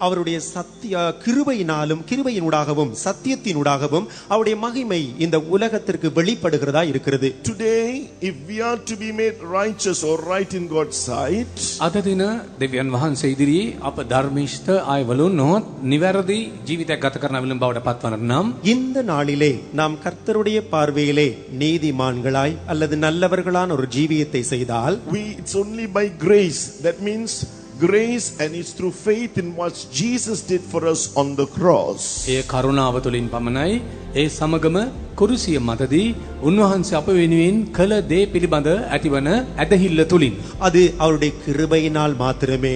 அவருடைய சத்திய கிருபையினூடாகவும் சத்தியத்தினூடாகவும் அவருடைய மகிமை இந்த உலகத்திற்கு வெளிப்படுகிறதா இருக்கிறது. Today, if we are to be made righteous or right in God's sight, අද දින දෙවියන් වහන්සේ ඉදිරියේ අප ධර්මිෂ්ඨ අයවලුන් නොහොත් නිවැරදි ජීවිතයක් ගත කරන විලම් බවට පත්වන නම් இந்த நாளிலே நாம் கர்த்தருடைய பார்வையிலே நீதிமான்களாய் அல்லது நல்லவர்களான ஒரு ஜீவியத்தை செய்தால் it's only by grace. That means grace, and it's through faith in what Jesus did for us on the cross. ඒ කරුණාව තුලින් පමණයි ඒ සමගම කුරුසිය මතදී උන්වහන්සේ අප වෙනුවෙන් කළ දේ පිළිබඳ ඇතිවන ඇදහිල්ල තුලින් அது அவருடைய கிருபையினால் மாத்திரமே.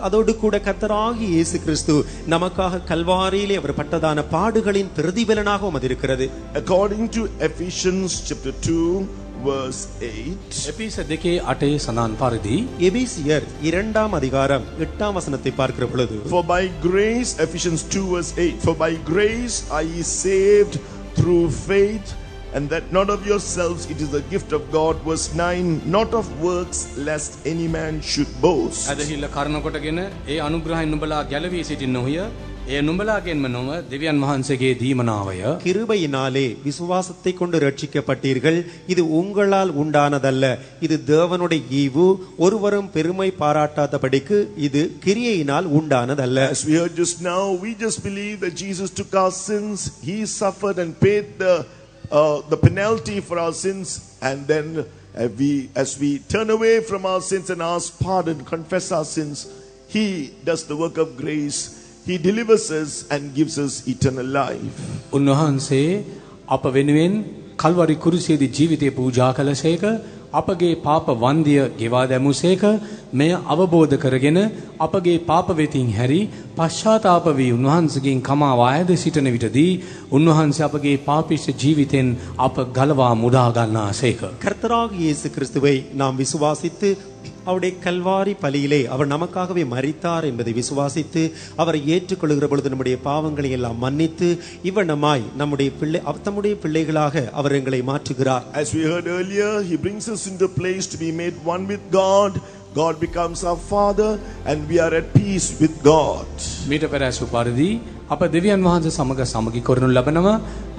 அதோடு கூட கர்த்தராகிய இயேசு கிறிஸ்து நமக்காக கல்வாரியிலே அவர் பட்டதான பாடுகளின் பிரதிபலனாகவும் அது இருக்கிறது. According to Ephesians chapter 2 verse 8, එපිස 2:8 සඳහන් පරිදි எபேசியர் 2ஆம் அதிகாரம் 8ஆம் வசனத்தை பார்க்கிற பொழுது for by grace, Ephesians 2 verse 8, for by grace are ye saved through faith, and that not of yourselves, it is the gift of God. Verse 9, not of works, lest any man should boast. ඇදහිල්ල කරන කොටගෙන ඒ අනුග්‍රහයෙන් නුඹලා ගැලවී සිටින්න නොහිය ඒ නුඹලාගෙන්ම නොව දෙවියන් වහන්සේගේ දීමනාවය. கிருபையினாலே விசுவாசத்தை கொண்டு ரட்சிக்கப்பட்டீர்கள், இது உங்களால் உண்டானதல்ல, இது தேவனுடைய ஈவு, ஒருவரும் பெருமை பாராட்டாதபடிக்கு இது கிரியையினால் உண்டானதல்ல. As we heard just now, we just believe that Jesus took our sins, he suffered and paid the penalty for our sins, and then as we turn away from our sins and ask pardon, confess our sins, he does the work of grace. He delivers us and gives us eternal life. උන්වහන්සේ අප වෙනුවෙන් කල්වරි කුරුසියේදී ජීවිතය පූජා කළසේක, අපගේ පාප වන්දිය ගෙවා දැමුසේක. මෙය අවබෝධ කරගෙන අපගේ පාප වෙතින් හැරි පශ්චාත්තාප වී උන්වහන්සේගෙන් කමාව ආයද සිටින විටදී උන්වහන්සේ අපගේ පාපිෂ්ඨ ජීවිතෙන් අප ගලවා මුදා ගන්නාසේක. கர்த்தராகிய இயேசு கிறிஸ்துவை நாம் விசுவாசித்து அவருடைய கல்வாரி பலியிலே அவர் நமக்காகவே மரித்தார் என்பதை விசுவாசித்து அவரை ஏற்றுக்கொள்கிற பொழுது நம்முடைய பாவங்களை எல்லாம் மன்னித்து இவ்வனமாய் தம்முடைய பிள்ளைகளாக அவர் எங்களை மாற்றுகிறார். As we heard earlier, he brings us into a place to be made one with God. God becomes our Father and we are at peace with God. මීට පෙර ඇසු පරිදි අප දෙවියන් වහන්සේ සමග සමගි කරනු ලබනවා.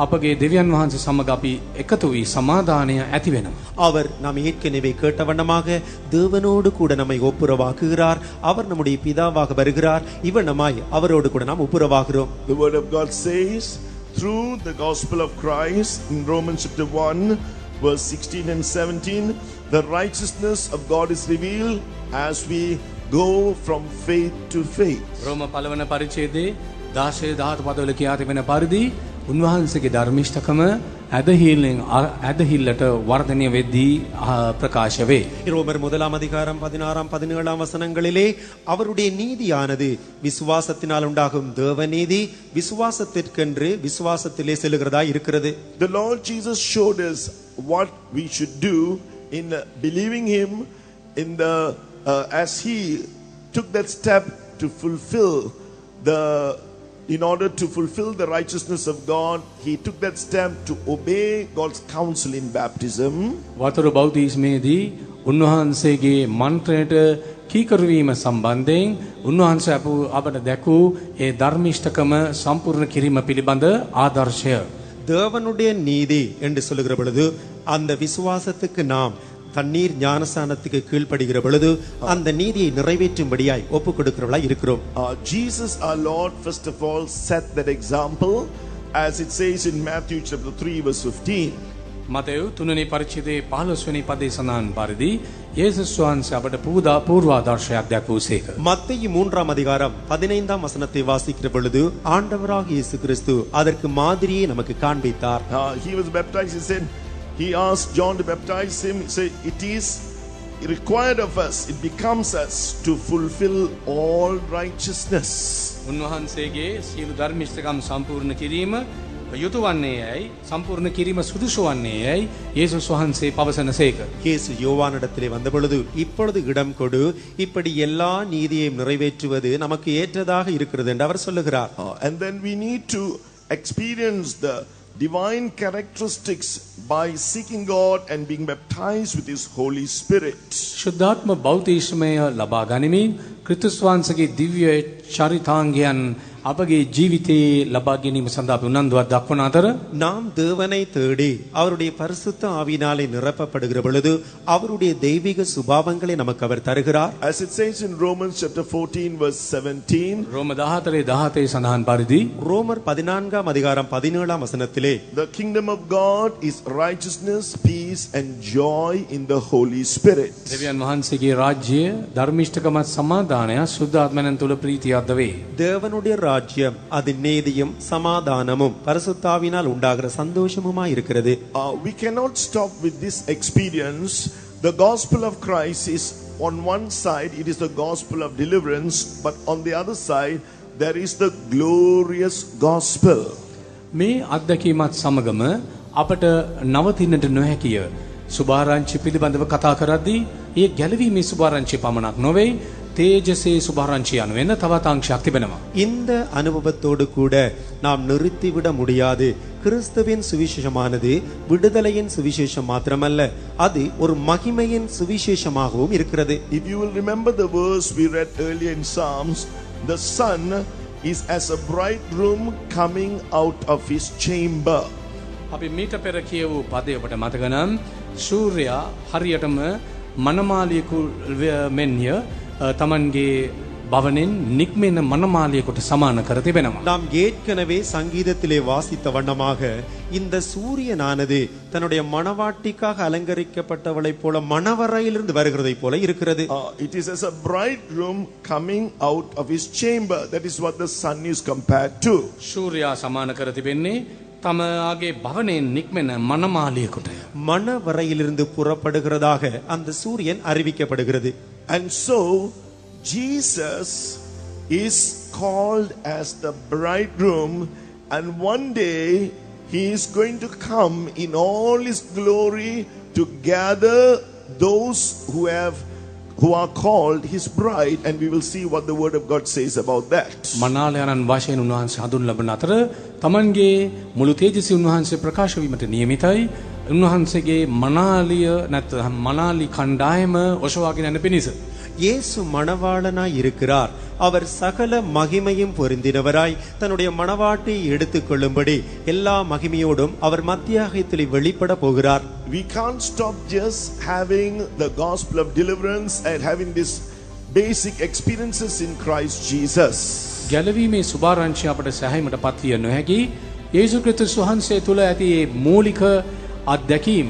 අපගේ දෙවියන් වහන්සේ සමග අපි එකතු වී සමාදානය ඇති වෙනවා. அவர் நாம் ஏற்கனவே கேட்டவண்ணமாக தேவனோடு கூட நம்மை ஒப்புரவாக்குகிறார். அவர் நம்முடைய பிதாவாக வருகிறார். இவனமாய் அவரோடு கூட நாம் ஒப்புரவாகிறோம். The word of God says through the gospel of Christ in Romans chapter 1 verse 16 and 17, the righteousness of God is revealed as we go from faith to faith. රෝම පළවන පරිච්ඡේදයේ 16-17 පදවල කියා තිබෙන පරිදි උන්වහන්සේගේ ධර්මිෂ්ඨකම ඇදහිල්ලට වර්ධනය වෙද්දී ප්‍රකාශ වේ. ரோமர் 1ஆம் அதிகாரம் 16ஆம் 17ஆம் வசனங்களிலே அவருடைய நீதியானது விசுவாசத்தினால் உண்டாகும் தேவநீதி விசுவாசத்திற்கென்று விசுவாசத்திலே செல்லுகிறதா இருக்கிறது. The Lord Jesus showed us what we should do in believing him as he took that step to fulfill in order to fulfill the righteousness of God. He took that step to obey God's counsel in baptism. වතුර බෞතිස්මේදී උන්වහන්සේගේ මන්ත්‍රයට කීකරු වීම සම්බන්ධයෙන් උන්වහන්සේ අපට දැකූ ඒ ධර්මිෂ්ඨකම සම්පූර්ණ කිරීම පිළිබඳ ආදර්ශය. தேவனுடைய நீதி என்று சொல்லுகிற பொழுது அந்த விசுவாசத்துக்கு நாம் தண்ணீர் ஞானஸ்நானத்துக்கு கீழ்ப்படுகிற பொழுது அந்த நீதியை நிறைவேற்றும்படியாய் ஒப்பு கொடுக்கிறவளாய் இருக்கிறோம். Jesus our Lord first of all set that example, as it says in Matthew chapter 3 verse 15. Matthew 3 පරිච්ඡේදයේ 15 පදේ සඳහන් පරිදි යේසුස් වහන්සේ අපට පූර්වාදර්ශයක් දැක්වූසේක. மத்தேயு 3ஆம் அதிகாரம் 15ஆம் வசனத்தை வாசிக்கிற பொழுது ஆண்டவராகிய இயேசு கிறிஸ்து அதற்கு மாதிரியை நமக்கு காண்பித்தார். He was baptized, he said, he asked John to baptize him. He said, it is required of us, it becomes us to fulfill all righteousness. උන්වහන්සේගේ සියලු ධර්මිෂ්ඨකම් සම්පූර්ණ කිරීම යුතු වන්නේයයි සම්පූර්ණ කිරීම සුදුසු වන්නේයයි යේසුස් වහන්සේ පවසනසේක. இயேசு யோவானிடத்திலே வந்த பொழுது இப்பொழுது இடம் கொடு, இப்படி எல்லா நீதியையும் நிறைவேற்றுவது நமக்கு ஏற்றதாக இருக்கிறது என்று அவர் சொல்லுகிறார். And then we need to experience the divine characteristics by seeking God and being baptized with His Holy Spirit. ශුද්ධාත්ම බෞතිස්මය ලබා ගනිමින් ක්‍රිස්තුස් වහන්සේගේ දිව්‍ය චරිතාංගයන් අපගේ ජීවිතයේ ලබා ගැනීම සඳහා අපි උනන්දුවක් දක්වන අතර நாம் தேவனை தேடி அவருடைய பரிசுத்த ஆவியினாலே நிரப்பப்படுகிற பொழுது அவருடைய தெய்வீக சுபாவங்களை நமக்கு அவர் தருகிறார். As it says in Romans chapter 14 verse 17, රෝම 14:17 සඳහන් පරිදි ரோமர் 14 அதிகாரம் 17 வசனத்திலே the kingdom of God is righteousness, peace and joy in the Holy Spirit. දෙවියන් වහන්සේගේ රාජ්‍යය ධර්මිෂ්ඨකමත් සමාදානය සුද්ධාත්මයන් තුල ප්‍රීතියක්ද වේ. தேவனுடைய ராஜ்யம் அது நீதியும் சமாதானமும் பரிசுத்தாவினால் உண்டாகிற சந்தோஷமுமாய் இருக்கிறது. We cannot stop with this experience. The gospel of Christ is on one side, it is the gospel of deliverance, but on the other side there is the glorious gospel. මේ අත්දැකීමත් සමගම අපට නවතින්නට නොහැකිය. සුභාරංචි පිළිබඳව කතා කරද්දී ඒ ගැලවීමේ සුභාරංචි පමණක් නොවේ, තේජසේ සුභාරංචි යනුවෙන තවත් අංශයක් තිබෙනවා. இந்த அனுபவத்தோடு கூட நாம் நிறுத்திவிட முடியாது. கிறிஸ்துவின் சுவிசேஷமானது விடுதலையின் சுவிசேஷம் மாத்திரமல்ல, அது ஒரு மகிமையின் சுவிசேஷமாகவும் இருக்கிறது. If you will remember the verse we read earlier in Psalms, the son is as a bridegroom coming out of his chamber. අපි මීට පෙර කියවූ පදය ඔබට මතක නම් සූර්යයා හරියටම මනමාලියෙකු මෙන්ය තමන්ගේ භවනෙන් නික්මෙන මනමාලියෙකුට සමාන කර තිබෙනවා. நாம் ஏற்கனவே சங்கீதத்திலே வாசித்த வண்ணமாக இந்த சூரியனானது தன்னுடைய மணவாட்டிக்காக அலங்கரிக்கப்பட்டவளைப் போல மணவறையிலிருந்து வருகிறதைப் போல இருக்கிறது. It is as a bridegroom coming out of his chamber. That is what the sun is compared to. සූර්යයා සමාන කර තිබෙන්නේ තමගේ භවනෙන් නික්මෙන මනමාලියෙකුට. மணவறையிலிருந்து புறப்படுகிறதாக அந்த சூரியன் அறிவிக்கப்படுகிறது. And so Jesus is called as the bridegroom, and one day he is going to come in all his glory to gather those who are called his bride, and we will see what the word of God says about that. මනාලයන්න් වශයෙන් උන්වහන්සේ හඳුන් ලබන අතර තමන්ගේ මුළු තේජසී උන්වහන්සේ ප්‍රකාශ වීමට නියමිතයි. උන්වහන්සේගේ මනාලිය නැත්නම් මනාලි කණ්ඩායම ඔසවාගෙන යන පිණිස இயேசு மணவாளனாய் இருக்கிறார். அவர் சகல மகிமையும் பொருந்தினவராய் தன்னுடைய மணவாட்டியை எடுத்துக் கொள்ளும்படி எல்லா மகிமையோடும் அவர் மத்தியாகத்திலே வெளிப்பட போகிறார். We can't stop just having the gospel of deliverance and having this basic experiences in Christ Jesus. ගැලවීමේ සුභාරංචිය අපට සෑහීමට පත්විය නොහැකි. යේසුස් ක්‍රිස්තුස් වහන්සේ තුල ඇති මූලික අත්දැකීම්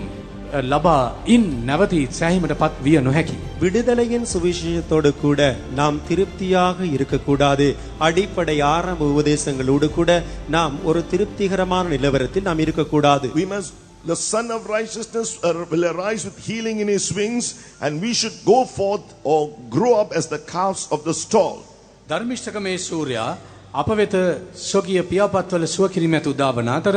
ලබා ඉන් නැවතී සෑහීමට පත් විය නොහැකි. விடுதலையின் சுவிசேஷத்தோடு கூட நாம் திருப்தியாக இருக்கக்கூடாது. அடிப்படை ஆரம்ப உபதேசங்களோடு கூட நாம் ஒரு திருப்திகரமான நிலவரத்தில் நாம் இருக்கக்கூடாது. The son of righteousness will arise with healing in his wings, and we should go forth or grow up as the calves of the stall. ධර්මිෂ්ඨකමේ සූර්යයා අප වෙත සොගිය පියාපත්වල සුව කිරීමට උදාවන අතර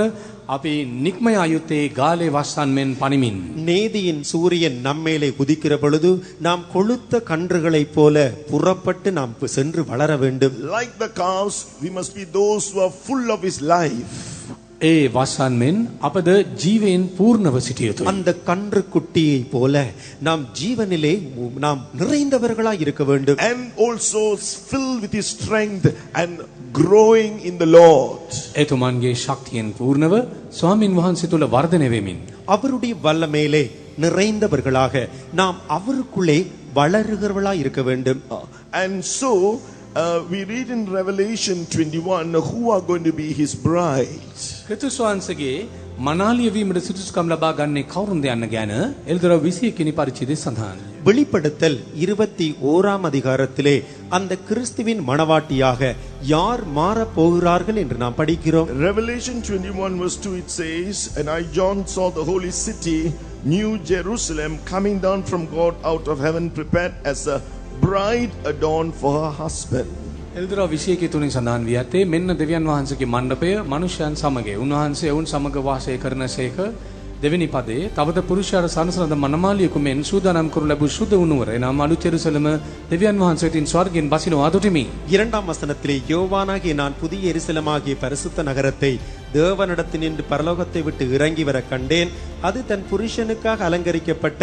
අපි නික්ම ආයුත්තේ ගාලේ වස්සන් මෙන් පනිමින් நீதியின் சூரியன் நம்மேலே உதிக்கிற பொழுது நாம் கொழுத்த கன்றுகளைப் போல புறப்பட்டு நாம் சென்று வளர வேண்டும். Like the calves, we must be those who are full of his life. ඒ වස්සන් මෙන් අපද ජීවයෙන් පූර්ණව සිටිය යුතුයි. அந்த கன்று குட்டியை போல நாம் ஜீவனிலே நாம் நிறைந்தவர்களாய் இருக்க வேண்டும். And also filled with his strength and growing in the Lord. එතුමන්ගේ ශක්තියෙන් පූර්ණව ස්වාමින් වහන්සේ තුල වර්ධනය වෙමින් அவருடைய வல்லமையிலே நிறைந்தவர்களாக நாம் அவருக்குள்ளே வளருகிறவர்களாய் இருக்க வேண்டும். And so we read in Revelation 21 who are going to be his bride. ක්‍රිස්තුස් වහන්සේගේ මනාලිය වීමට සිටුස්කම් ලබා ගන්නේ කවුරුන්ද යන්න ගැන එල්දර 21 වෙනි පරිච්ඡේදයේ සඳහන්. வெளிப்படுத்தல் 21ஆம் அதிகாரத்திலே அந்த கிறிஸ்துவின் மணவாட்டியாக யார் மாறப் போகிறார்கள் என்று நாம் படிக்கிறோம். Revelation 21 verse 2 it says, "And I John saw the holy city, New Jerusalem, coming down from God out of heaven, prepared as a bride adorned for her husband." එල්දරා 21 සඳහන් වී ඇත්තේ මෙන්න දෙවියන් වහන්සේගේ මණ්ඩපය මනුෂ්‍යයන් සමග උන්වහන්සේ ඔවුන් සමග වාසය කරනසේක. දෙවෙනි පදේ තවද පුරුෂයාට සනසන මනමාලියෙකු මෙන් සූදානම් කරු ලැබූ සුද්ධ වුණුවර එනම් අලුත් යෙරුසලම දෙවියන් වහන්සේටින් ස්වර්ගයෙන් බසිනවා දුටිමි. 2ஆம் வசனத்திலே யோவானாகிய நான் புதிய எருசலேமாகிய பரிசுத்த நகரத்தை தேவனிடத்தினின்று பரலோகத்தை விட்டு இறங்கி வர கண்டேன். அது தன் புருஷனுக்காக அலங்கரிக்கப்பட்ட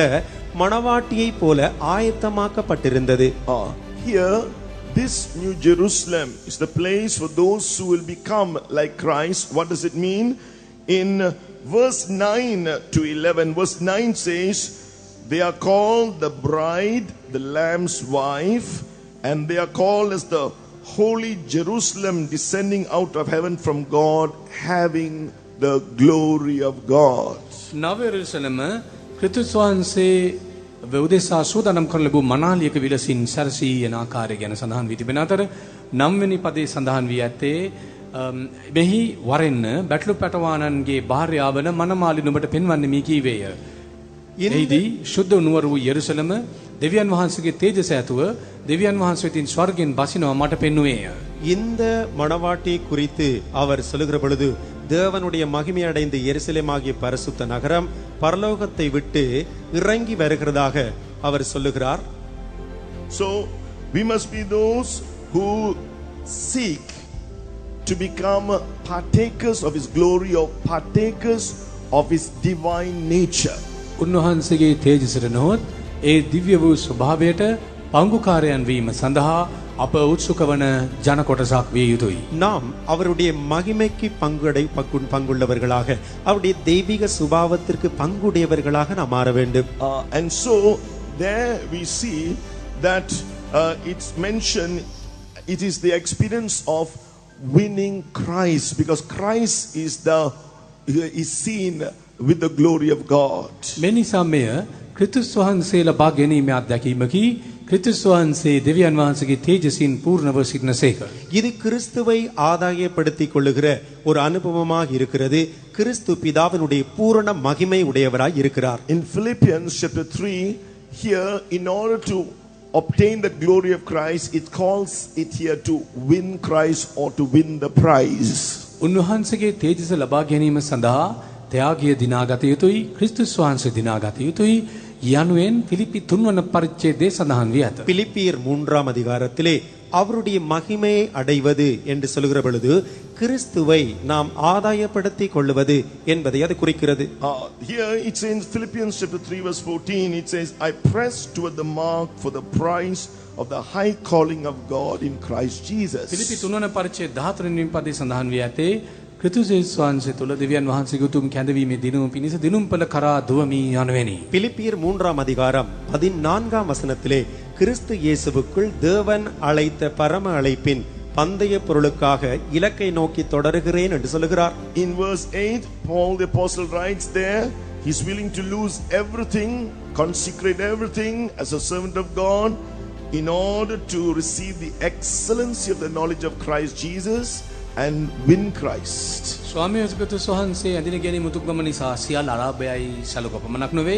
மணவாட்டியைப் போல ஆயத்தமாக்கப்பட்டிருந்தது. Here this New Jerusalem is the place for those who will become like Christ. What does it mean? In verse 9 to 11, verse 9 says, they are called the bride, the Lamb's wife, and they are called as the holy Jerusalem descending out of heaven from God, having the glory of God. නව යෙරුසලම ක්‍රිස්තුස් වහන්සේ උදෙසා සූදානම් කරන ලැබූ මනාලියක විලසින් සැරසී යන ආකාරය ගැන සඳහන් වී තිබෙන අතර 9 වෙනි පදේ සඳහන් වී ඇත්තේ මෙහි වරෙන්න බැටළු පැටවානන්ගේ භාර්යාවන මනමාලි නුඹට පෙන්වන්නේ මී කීවේය. එහිදී ශුද්ධ නුවර වූ යෙරුසලම දෙවියන් වහන්සේගේ තේජස ඇතුව දෙවියන් වහන්සේටින් ස්වර්ගයෙන් බසිනවා මට පෙන්වුවේය. இந்த மணவாட்டி குறித்து அவர் சொல்லுகிற பொழுது தேவனுடைய மகிமை அடைந்த எருசலேமாகிய பரிசுத்த நகரம் பரலோகத்தை விட்டு இறங்கி வருகிறதாக அவர் சொல்லுகிறார். So we must be those who seek to become partakers of his glory, or partakers of his divine nature. උන්වහන්සේගේ තේජසට නොහොත් ඒ දිව්‍ය වූ ස්වභාවයට පංගුකාරයන් වීම සඳහා අප උත්සුක වන ජන කොටසක් විය යුතුයි. நாம் அவருடைய மகிமைக்கு பங்குள்ளவர்களாக அவருடைய தெய்வீக சுபாவத்திற்கு பங்குடையவர்களாக நாம் மாற வேண்டும். And so there we see that it's mentioned, it is the experience of winning Christ, because Christ is seen with the glory of God. මේ නිසා මෙය ක්‍රිස්තුස් වහන්සේ ලබා ගැනීමේ අත්දැකීමකි. ක්‍රිස්තුස් වහන්සේ දෙවියන් වහන්සේගේ තේජසින් පූර්ණව සිටිනසේක. இது கிறிஸ்துவை ஆதாயப்படுத்திக் கொள்ளுகிற ஒரு அனுபவமாக இருக்கிறது. கிறிஸ்து பிதாவினுடைய பூரண மகிமை உடையவராய் இருக்கிறார். In Philippians chapter 3, here, in order to obtain the glory of Christ, it calls it here to win Christ or to win the prize. උන්වහන්සේගේ තේජස ලබා ගැනීම සඳහා ත්‍යාගය දිනාගත යුතුයි. ක්‍රිස්තුස් වහන්සේ දිනාගත යුතුයි යනුවෙන් පිලිපි 3 වන පරිච්ඡේදයේ සඳහන් වී ඇත. பிலிப்பியர் 3ஆம் அதிகாரத்திலே அவருடைய மகிமையை அடைவது என்று சொல்லுகிற பொழுது கிறிஸ்துவை நாம் ஆதாயப்படுத்திக் கொள்வது என்பதை அது குறிக்கிறது. Here it's in Philippians chapter 3 verse 14, it says, "I press toward the mark for the prize of the high calling of God in Christ Jesus." පිලිපි 3 වන පරිච්ඡේද 14 වෙනි පදේ සඳහන් වී ඇතේ ක්‍රිස්තුස් වහන්සේ තුළ දෙවියන් වහන්සේගේ උතුම් කැඳවීමේ දිනුම පිණිස දිනුම්පල කරා දුවමි යනුවෙනි. பிலிப்பியர் 3ஆம் அதிகாரம் 14ஆம் வசனத்திலே கிறிஸ்து இயேசுவுக்குள் தேவன் அழைத்த பரம அழைப்பின் பந்தய பொருளுக்காக இலக்கை நோக்கி தொடருகிறேன் என்று சொல்லுகிறார். In verse 8, Paul the apostle writes there, he's willing to lose everything, consecrate everything as a servant of God in order to receive the excellency of the knowledge of Christ Jesus and win Christ. ස්වාමී වහන්සේ අදින ගැනීම උතුම්කම නිසා සියල්ල ආරාභයයි සලක පමණක් නොවේ.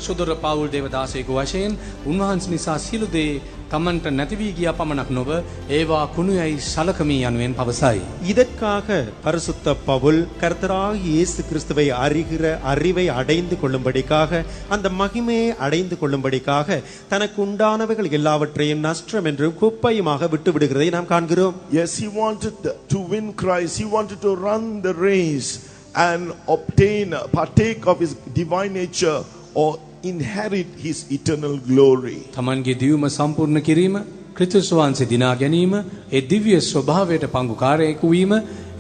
සුදර පවුල් දේවදාසයෙකු වශයෙන් උන්වහන්සේ නිසා සියලු දේ තමන්ට නැති වී ගියා පමණක් නොව ඒවා කුණුයයි සලකමි යනුවෙන් පවසයි. இதற்காக பரிசுத்த பவுல் கர்த்தராகிய இயேசு கிறிஸ்துவை அறிகிற அறிவை அடைந்து கொள்ளும்படிக்காக அந்த மகிமையை அடைந்து கொள்ளும்படிக்காக தனக்கு உண்டானவைகள் எல்லாவற்றையும் நஷ்டம் என்று குப்பையுமாக விட்டு விடுகிறதை நாம் காண்கிறோம். Yes, he wanted to win Christ. He wanted to run the race and partake of his divine nature or inherit his eternal glory. තමන්ගේ දියුම සම්පූර්ණ කිරීම, ක්‍රිස්තුස් වහන්සේ දිනා ගැනීම, ඒ දිව්‍ය ස්වභාවයට පංගුකාරයෙකු වීම,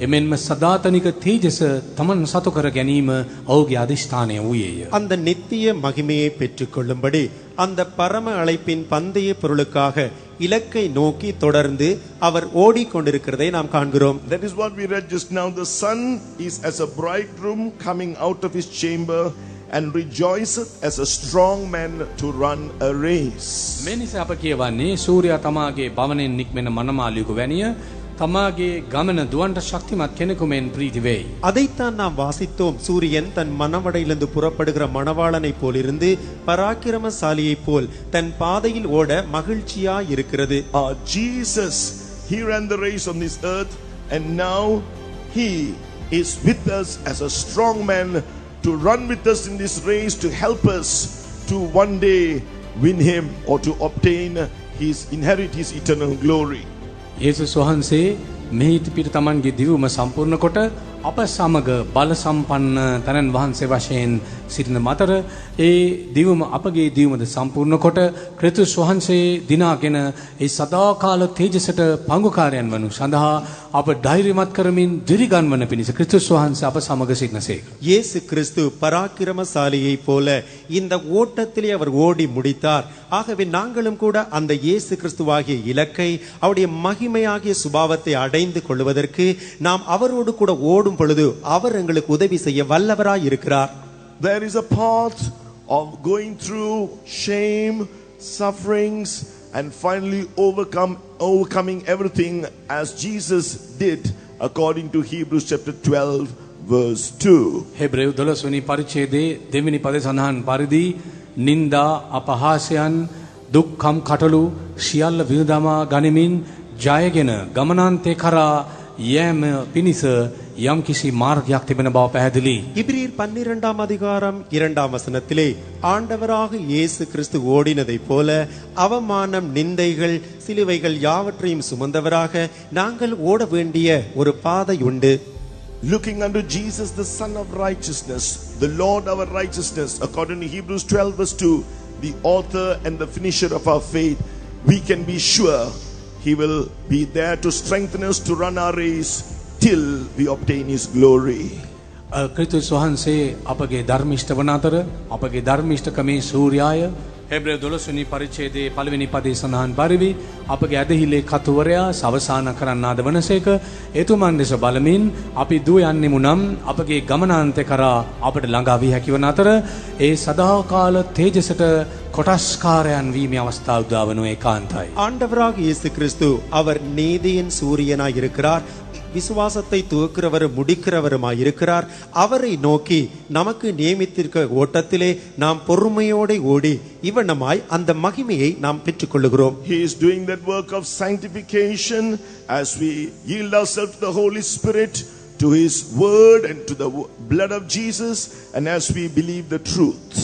එමෙන්ම සදාතනික තේජස තමන් සතු කර ගැනීම ඔහුගේ අධිෂ්ඨානය වූයේය. அந்த நித்திய மகிமையை பெற்றுக்கொள்ளும்படி அந்த பரம அழைப்பின் பந்தய பொருளுக்காக இலக்கை நோக்கி தொடர்ந்து அவர் ஓடிக்கொண்டிருக்கிறதை நாம் காண்கிறோம். That is what we read just now. The son is as a bridegroom coming out of his chamber, and rejoiceth as a strong man to run a race. මේ නිසා අප කියවන්නේ සූර්යයා තමාගේ භවනෙන් නික්මෙන මනමාලියෙකු වැනිය තමාගේ ගමන දුවන්ට ශක්තිමත් කෙනෙකු මෙන් ප්‍රීති වෙයි. அதைத்தான் நாம் வாசித்தோம். சூரியன் தன் மணவடையிலிருந்து புறப்படுகிற மணவாளனைப் போலிருந்து பராக்கிரமசாலியைப் போல் தன் பாதையில் ஓட மகிழ்ச்சியாய் இருக்கிறது. Jesus, he ran the race on this earth, and now he is with us as a strong man to run with us in this race, to help us to one day win him or to obtain inherit his eternal glory. යේසුස් වහන්සේ මෙහි පිට තමන්ගේ දිවුම සම්පූර්ණ කොට අප සමග බල සම්පන්න තනන් වහන්සේ වශයෙන් සිටින මතර ඒ දිවුම අපගේ දිවුමද සම්පූර්ණ කොට ක්‍රිස්තුස් වහන්සේ දිනාගෙන ඒ සදාකාල තේජසට පංගුකාරයන් වනු සඳහා අප ධෛර්යමත් කරමින් දිරිගන්වන පිණිස ක්‍රිස්තුස් වහන්සේ අප සමග සිටිනසේක. இயேசு கிறிஸ்து பராக்கிரமசாலியைப் போல இந்த ஓட்டத்திலே அவர் ஓடி முடித்தார். ஆகவே நாங்களும் கூட அந்த இயேசு கிறிஸ்துவாகிய இலக்கை அவருடைய மகிமையாகிய சுபாவத்தை அடைந்து கொள்வதற்கு நாம் அவரோடு கூட ஓடும் பொழுது அவர் எங்களுக்கு உதவி செய்ய வல்லவராய் இருக்கிறார். There is a path of going through shame, sufferings, and finally overcoming everything as Jesus did according to Hebrews chapter 12 verse 2. හෙබ්‍රේව 12 වෙනි පරිච්ඡේදයේ දෙවෙනි පදේ සඳහන් පරිදි නිന്ദා අපහාසයන් දුක්ඛම් කටළු සියල්ල විඳදමා ගනිමින් ජයගෙන ගමනාන්තේ කරා යෑම පිණිස යම් කිසි මාර්ගයක් තිබෙන බව පැහැදිලි. இபிரியர் 12ஆம் அதிகாரம் 2ஆம் வசனத்திலே ஆண்டவராக இயேசு கிறிஸ்து ஓடினதைப் போல அவமானம், நிந்தைகள், சிலுவைகள் யாவற்றையும் சுமந்தவராக நாங்கள் ஓட வேண்டிய ஒரு பாதை உண்டு. Looking unto Jesus, the Son of righteousness, the Lord our righteousness, according to Hebrews 12 verse 2, the author and the finisher of our faith, we can be sure he will be there to strengthen us to run our race till we obtain his glory. ක්‍රිස්තුස් වහන්සේ අපගේ ධර්මිෂ්ඨ වන අතර අපගේ ධර්මිෂ්ඨකමේ සූර්යාය හෙබ්‍රේව 12 වෙනි පරිච්ඡේදයේ පළවෙනි පදේ සඳහන් පරිදි අපගේ ඇදහිලේ කතුවරයා සවසාන කරන්නාද වනසේක එතුමන් දෙස බලමින් අපි දුව යන්නෙමු නම් අපගේ ගමනාන්තය කරා අපට ළඟා වී හැකි වන අතර ඒ සදාකාල තේජසට කොටස්කාරයන් වීමේ අවස්ථාව උදා වනු ඒකාන්තයි. ஆண்டவராக இயேசு கிறிஸ்து அவர் நீதியின் சூரியனாய் இருக்கிறார். விசுவாசத்தை துவக்கிறவரும் முடிக்கிறவருமாய் இருக்கிறார். அவரை நோக்கி நமக்கு நியமித்திருக்க ஓட்டத்திலே நாம் பொறுமையோடு ஓடி இவனமாய் அந்த மகிமையை நாம் பெற்றுக்கொள்ளுகிறோம். He is doing that work of sanctification as we yield ourselves to the Holy Spirit, to his word and to the blood of Jesus, and as we believe the truth.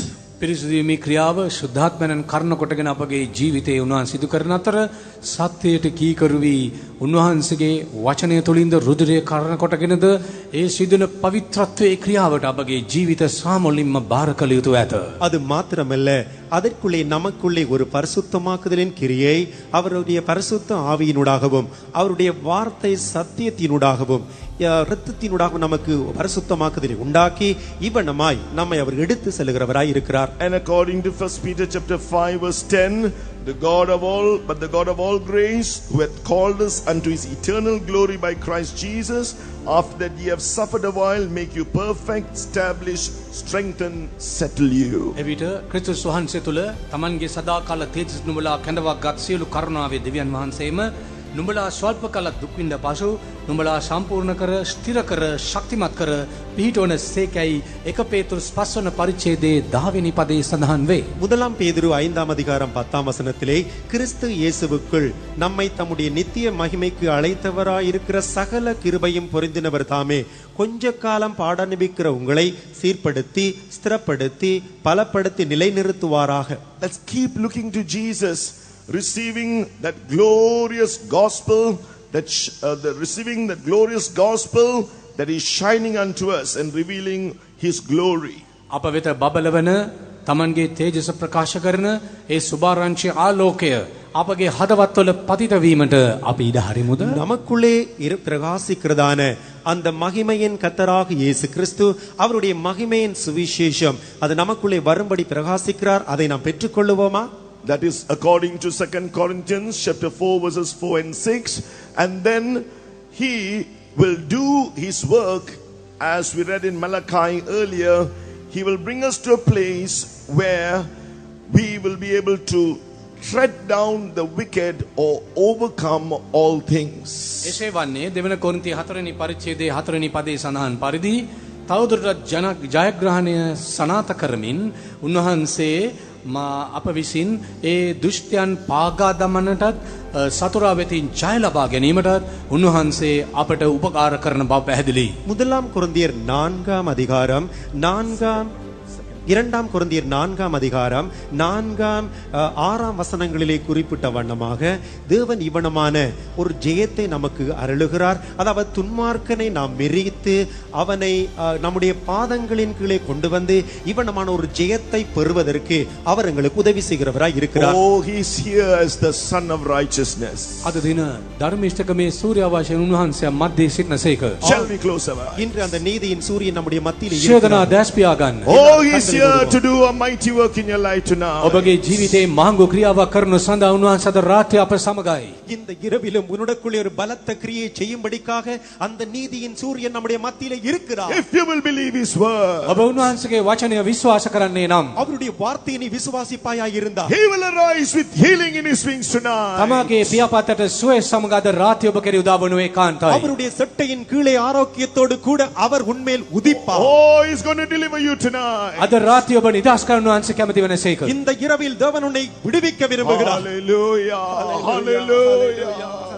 පිරිසුදුවීමේ ක්‍රියාව ශුද්ධාත්මයන් කරන කොටගෙන අපගේ ජීවිතයේ උන්වහන්සේ සිදු කරන අතර සත්‍යයට කීකරු වී උන්වහන්සේගේ වචනය තුළින්ද රුධිරය කරන කොටගෙනද ඒ සිදුන පවිත්‍රත්වයේ ක්‍රියාවට අපගේ ජීවිත සාමොලින්ම බාර කළ යුතු ඇත. அது மாத்திரமல்ல, அதற்குள்ளே நமக்குள்ளே ஒரு பரிசுத்தமாக்குதலின் கிரியை அவருடைய பரிசுத்த ஆவியினூடாகவும் அவருடைய வார்த்தை சத்தியத்தினூடாகவும் இரத்தத்தினூடாகவும் நமக்கு பரிசுத்தமாக்குதலை உண்டாக்கி இவனமாய் நம்மை அவர் எடுத்து செல்கிறவராய் இருக்கிறார். And according to 1 Peter chapter 5 verse 10, the God of all grace, who hath called us unto his eternal glory by Christ Jesus, after that ye have suffered a while, make you perfect, establish, strengthen, settle you. එවිට ක්‍රිස්තුස් වහන්සේ තුළ තමන්ගේ සදාකාල තේජස් නුඹලා කැඳවා ගත් සියලු කරුණාවේ දෙවියන් වහන්සේම නුඹලා ස්වල්ප කල දුක් විඳ පසු නුඹලා සම්පූර්ණ කර ස්ථිර කර ශක්තිමත් කර පිහිටවන සේකයි 1 පේතුරුස් 5 වන පරිච්ඡේදයේ 10 වෙනි පදයේ සඳහන් වේ. முதலாம் பேதுரு 5ஆம் அதிகாரம் 10ஆம் வசனத்திலே கிறிஸ்து இயேசுவுக்குள் நம்மை தம்முடைய நித்திய மகிமைக்கு அழைத்தவராய் இருக்கிற சகல கிருபையும் பொருந்தினவர் தாமே கொஞ்ச காலம் பாடனுபிக்கிற உங்களை சீர்படுத்தி ஸ்திரப்படுத்தி பலப்படுத்தி நிலைநிறுத்துவாராக. Let's keep looking to Jesus, receiving that glorious gospel, receiving that glorious gospel that is shining unto us and revealing his glory. අප වෙත බබලවන තමන්ගේ තේජස ප්‍රකාශ කරන ඒ සුභාරංචි ආලෝකය අපගේ හදවත්වල පතිත වීමට අපි ඉඩ හරිමුද? நமக்குள்ளே பிரகாசிக்கிறதான அந்த மகிமையின் கர்த்தராக இயேசு கிறிஸ்து அவருடைய மகிமையின் சுவிசேஷம் அது நமக்குள்ளே வரும்படி பிரகாசிக்கிறார். அதை நாம் பெற்றுக்கொள்ளுவோமா? That is according to 2 Corinthians chapter 4 verses 4 and 6. And then he will do his work as we read in Malachi earlier. He will bring us to a place where we will be able to tread down the wicked or overcome all things. එසේ වන්නේ දෙවන කොරින්ති 4 පරිච්ඡේදයේ 4 පදයේ සඳහන් පරිදි තවදුරටත් ජයග්‍රහණය සනාත කරමින් උන්වහන්සේ අප විසින් ඒ දුෂ්ටයන් පාගා දමන්නටත් සතුරා වෙතින් ජය ලබා ගැනීමටත් උන්වහන්සේ අපට උපකාර කරන බව පැහැදිලි. முதலாம் கொரிந்தியர் 4ஆம் அதிகாரம் 2ஆம் கொரிந்தியர் 4ஆம் அதிகாரம் 4ஆம் 6ஆம் வசனங்களிலே குறிப்பிட்ட வண்ணமாக தேவன் இவனமான ஒரு ஜெயத்தை நமக்கு அருளுகிறார். அதாவது துன்மார்க்கனை நாம் மெரித்து அவனை நம்முடைய பாதங்களின் கீழே கொண்டு வந்து இவனமான ஒரு ஜெயத்தை பெறுவதற்கு அவர் எங்களுக்கு உதவி செய்கிறவராய் இருக்கிறார். Oh, he is here as the Son of Righteousness. අද දින ධර්මිෂ්ඨකමේ සූර්යාවශයෙන් උන්වහන්සේ මැද්දේ සිටිනසේක. Shall we close our eyes? இன்று அந்த நீதியின் சூரியன் நம்முடைய மத்தியிலே ශේදනා இருக்கிறார். දැස් පියා ගන්න. Oh, he is here to do a mighty work in your life tonight. ඔබගේ ජීවිතේ මහඟු ක්‍රියාවක් කරනු සඳහා උන්වහන්සේ අද රාත්‍රිය අප සමගයි. இந்த இரவிலும் உன்னுடக்குள்ளே ஒரு பலத்த கிரியை செய்யும்படிக்காக அந்த நீதியின் சூரியன் நம்முடைய மத்தியிலே இருக்கிறார். If you will believe his word, ඔබ උන්වහන්සේගේ වචනය විශ්වාස කරන්නේ නම් அவருடைய வார்த்தையை நீ விசுவாசிப்பாயாய் இருந்தால் he will arise with healing in his wings tonight. තමාගේ පියාපතට සුවය සමග අද රාත්‍රිය ඔබ කෙරෙහි උදා වනු ඒකාන්තයි. அவருடைய சட்டையின் கீழே ஆரோக்கியத்தோடு கூட அவர் உன்மேல் உதிப்பார். Oh, he's going to deliver you tonight. අද රාත්‍රිය ඔබ නිදහස් කරන උන්වහන්සේ කැමති වෙනසේක. இந்த இரவில் தேவன் உன்னை விடுவிக்க விரும்புகிறார். Hallelujah. Hallelujah.